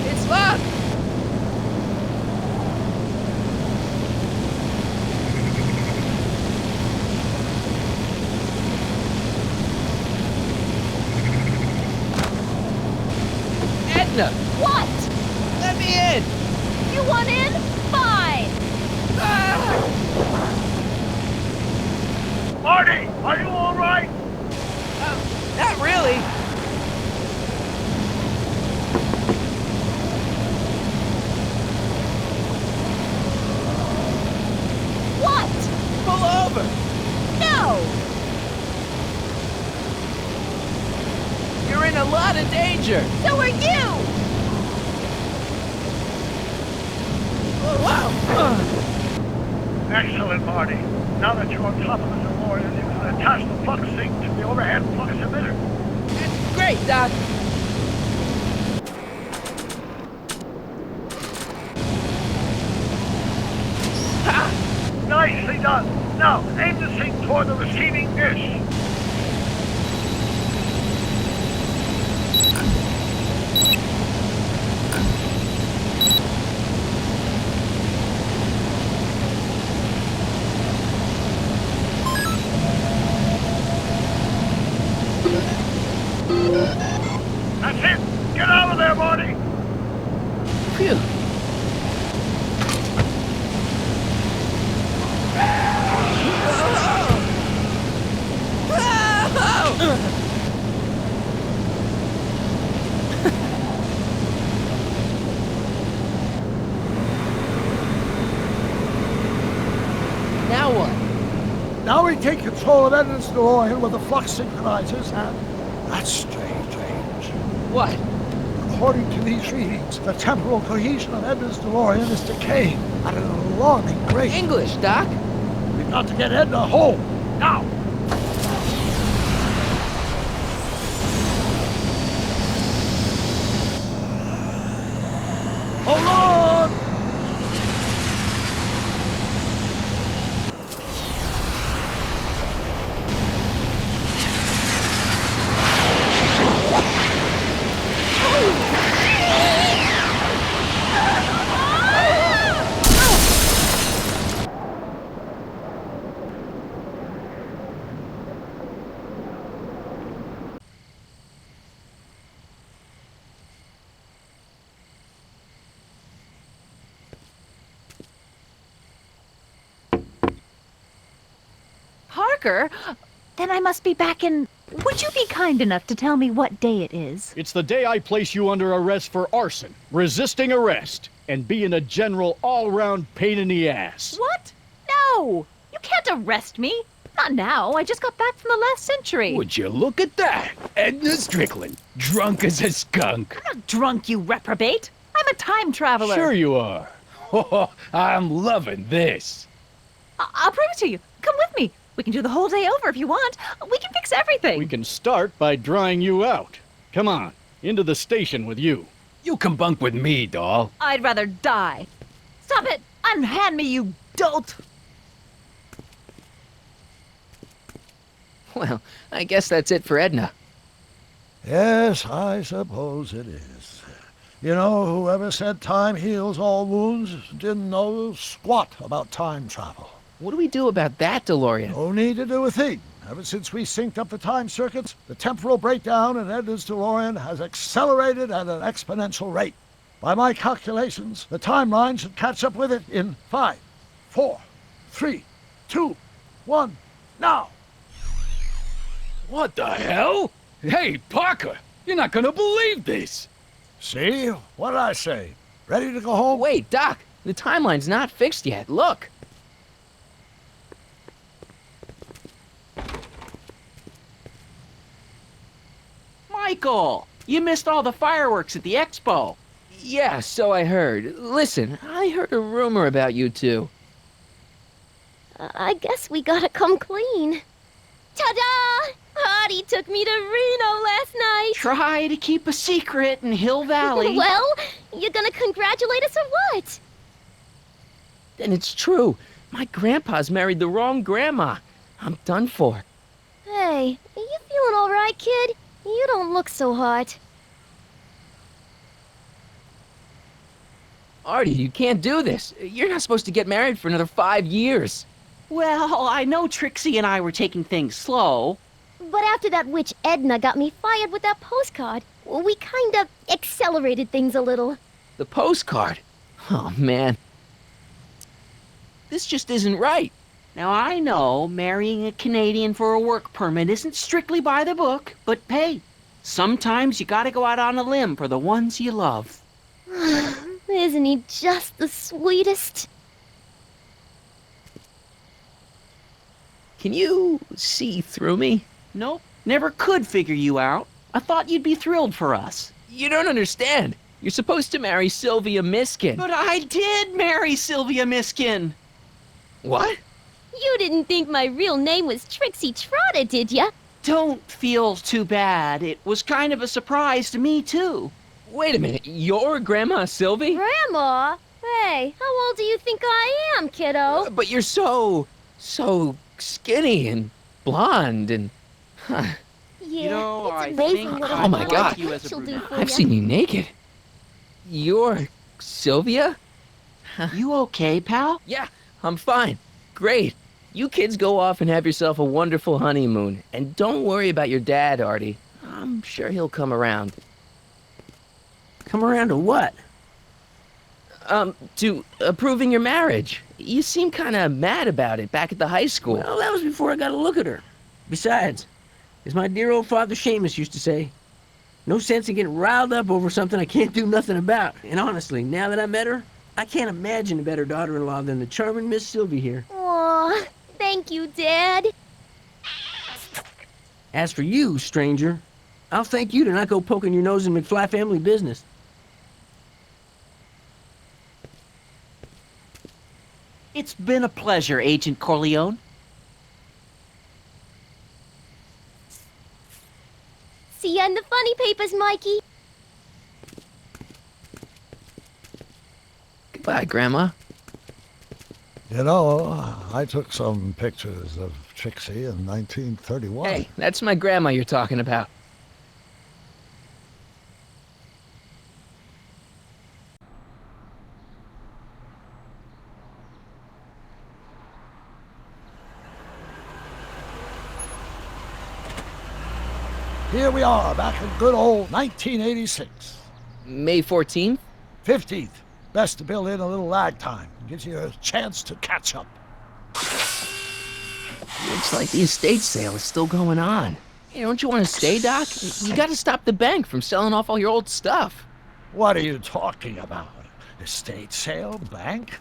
It's locked! Edna! What? Let me in! You want in? Fine! Marty, are you all right? Not really. What? Pull over! No! You're in a lot of danger! So are you! Wow! Excellent, Marty. Now that you're on top of the DeLorean, you can attach the flux sync to the overhead flux emitter. That's great, Doc! Nicely done. Now, aim the sync toward the receiving dish. That's it. Get out of there, Marty. Phew! Now what? Now we take control of Edna's DeLorean with the flux synchronizers. That's strange. What? According to these readings, the temporal cohesion of Edna's DeLorean is decaying at an alarming rate. English, Doc. We've got to get Edna home. Now! Parker, then I must be back in... Would you be kind enough to tell me what day it is? It's the day I place you under arrest for arson, resisting arrest, and being a general all-round pain in the ass. What? No! You can't arrest me. Not now. I just got back from the last century. Would you look at that? Edna Strickland, drunk as a skunk. I'm not drunk, you reprobate. I'm a time traveler. Sure you are. Oh, I'm loving this. I'll prove it to you. Come with me. We can do the whole day over if you want. We can fix everything. We can start by drying you out. Come on, into the station with you. You can bunk with me, doll. I'd rather die. Stop it! Unhand me, you dolt! Well, I guess that's it for Edna. Yes, I suppose it is. You know, whoever said time heals all wounds didn't know squat about time travel. What do we do about that, DeLorean? No need to do a thing. Ever since we synced up the time circuits, the temporal breakdown in Edna's DeLorean has accelerated at an exponential rate. By my calculations, the timeline should catch up with it in 5, 4, 3, 2, 1, now! What the hell? Hey, Parker, you're not gonna believe this. See? What did I say? Ready to go home? Wait, Doc, the timeline's not fixed yet. Look. Michael, you missed all the fireworks at the expo. Yeah, so I heard. Listen, I heard a rumor about you two. I guess we gotta come clean. Ta-da! Hardy took me to Reno last night. Try to keep a secret in Hill Valley. Well, you gonna congratulate us or what? And it's true. My grandpa's married the wrong grandma. I'm done for. Hey, are you feeling all right, kid? You don't look so hot. Artie, you can't do this. You're not supposed to get married for another 5 years. Well, I know Trixie and I were taking things slow. But after that witch Edna got me fired with that postcard, we kind of accelerated things a little. The postcard? Oh, man. This just isn't right. Now, I know marrying a Canadian for a work permit isn't strictly by the book, but hey, sometimes you gotta go out on a limb for the ones you love. Isn't he just the sweetest? Can you see through me? Nope, never could figure you out. I thought you'd be thrilled for us. You don't understand. You're supposed to marry Sylvia Miskin. But I did marry Sylvia Miskin. What? You didn't think my real name was Trixie Trotter, did ya? Don't feel too bad. It was kind of a surprise to me, too. Wait a minute, you're Grandma Sylvie? Grandma? Hey, how old do you think I am, kiddo? But you're so skinny and blonde and... Yeah, You know, it's I amazing think what Oh my God. you as a she'll do brunette. for I've ya. seen you naked. You're Sylvia? You okay, pal? Yeah, I'm fine. Great. You kids go off and have yourself a wonderful honeymoon. And don't worry about your dad, Artie. I'm sure he'll come around. Come around to what? To approving your marriage. You seem kind of mad about it back at the high school. Well, that was before I got a look at her. Besides, as my dear old father Seamus used to say, no sense in getting riled up over something I can't do nothing about. And honestly, now that I met her, I can't imagine a better daughter-in-law than the charming Miss Sylvie here. Aw, thank you, Dad. As for you, stranger, I'll thank you to not go poking your nose in McFly family business. It's been a pleasure, Agent Corleone. See ya in the funny papers, Mikey. Goodbye, Grandma. You know, I took some pictures of Trixie in 1931. Hey, that's my grandma you're talking about. Here we are, back in good old 1986. May 14th? 15th. Best to build in a little lag time. Gives you a chance to catch up. You're Looks like the estate sale is still going on. Hey, don't you want to stay, Doc? You gotta stop the bank from selling off all your old stuff. What are you talking about? Estate sale? Bank?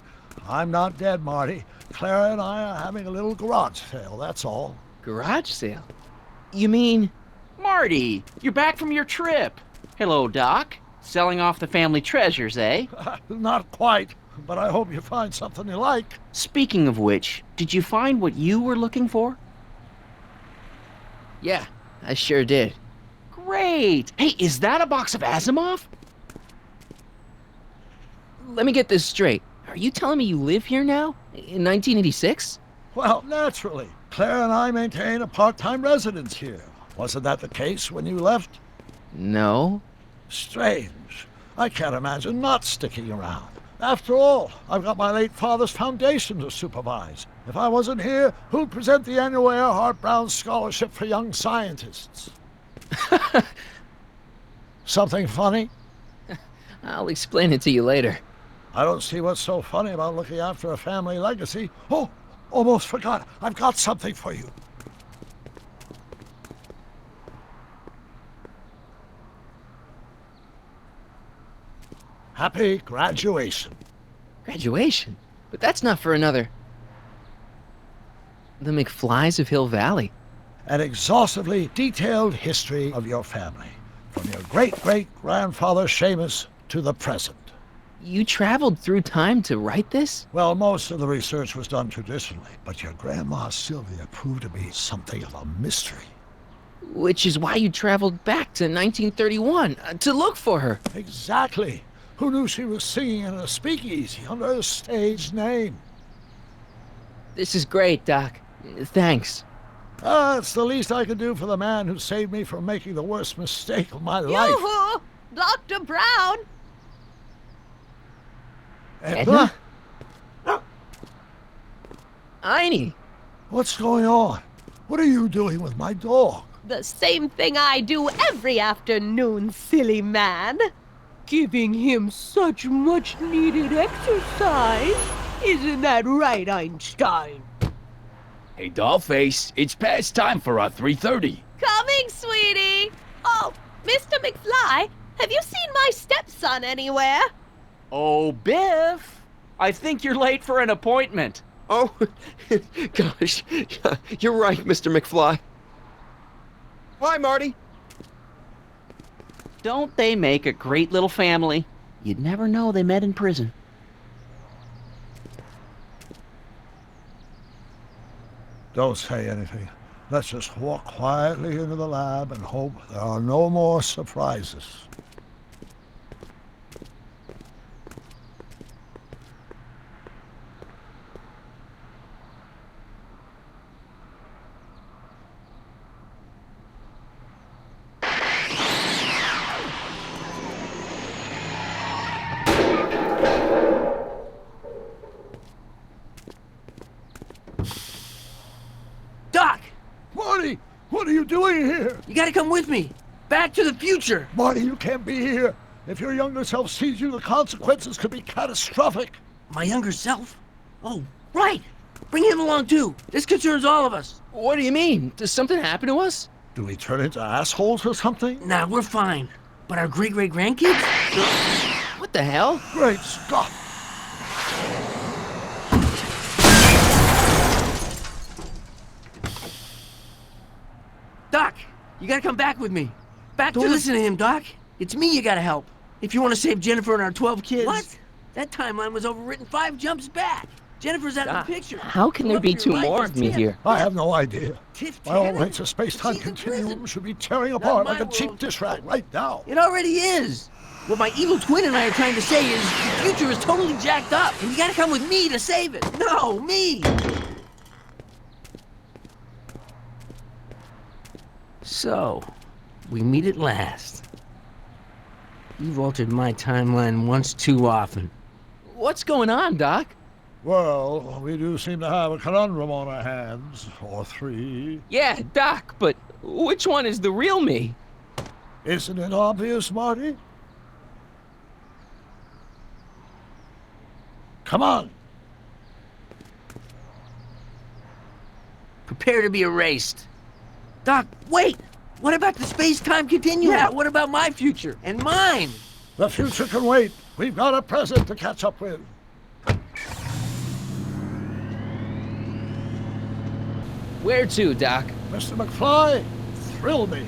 I'm not dead, Marty. Clara and I are having a little garage sale, that's all. Garage sale? You mean... Marty, you're back from your trip. Hello, Doc. Selling off the family treasures, eh? Not quite, but I hope you find something you like. Speaking of which, did you find what you were looking for? Yeah, I sure did. Great! Hey, is that a box of Asimov? Let me get this straight. Are you telling me you live here now? In 1986? Well, naturally. Claire and I maintain a part-time residence here. Wasn't that the case when you left? No. Strange. I can't imagine not sticking around. After all, I've got my late father's foundation to supervise. If I wasn't here, who'd present the annual Earhart Brown Scholarship for Young Scientists? Something funny? I'll explain it to you later. I don't see what's so funny about looking after a family legacy. Oh, almost forgot. I've got something for you. Happy graduation. Graduation? But that's not for another... The McFlys of Hill Valley. An exhaustively detailed history of your family, from your great-great-grandfather Seamus to the present. You traveled through time to write this? Well, most of the research was done traditionally, but your grandma Sylvia proved to be something of a mystery. Which is why you traveled back to 1931, to look for her. Exactly. Who knew she was singing in a speakeasy under a stage name? This is great, Doc. Thanks. It's the least I can do for the man who saved me from making the worst mistake of my life. Yoo-hoo! Dr. Brown! Edna? Einie! What's going on? What are you doing with my dog? The same thing I do every afternoon, silly man. Giving him such much-needed exercise. Isn't that right, Einstein? Hey, Dollface, it's past time for our 3:30. Coming, sweetie! Oh, Mr. McFly, have you seen my stepson anywhere? Oh, Biff! I think you're late for an appointment. Oh, gosh. You're right, Mr. McFly. Hi, Marty. Don't they make a great little family? You'd never know they met in prison. Don't say anything. Let's just walk quietly into the lab and hope there are no more surprises. Doc! Marty! What are you doing here? You gotta come with me. Back to the future. Marty, you can't be here. If your younger self sees you, the consequences could be catastrophic. My younger self? Oh, right. Bring him along too. This concerns all of us. What do you mean? Does something happen to us? Do we turn into assholes or something? Nah, we're fine. But our great-great-grandkids? What the hell? Great Scott! Doc, you gotta come back with me. Don't listen to him, Doc. It's me you gotta help. If you want to save Jennifer and our 12 kids. What? That timeline was overwritten 5 jumps back. Jennifer's out of the picture. How can there be 2 more of me here? I have no idea. By all rights, a space-time continuum should be tearing apart like a cheap dish rag right now. It already is. What my evil twin and I are trying to say is the future is totally jacked up, and you gotta come with me to save it. No, me! So, we meet at last. You've altered my timeline once too often. What's going on, Doc? Well, we do seem to have a conundrum on our hands. Or 3. Yeah, Doc, but which one is the real me? Isn't it obvious, Marty? Come on. Prepare to be erased. Doc, wait! What about the space-time continuum? Yeah, what about my future? And mine? The future can wait. We've got a present to catch up with. Where to, Doc? Mr. McFly, thrill me.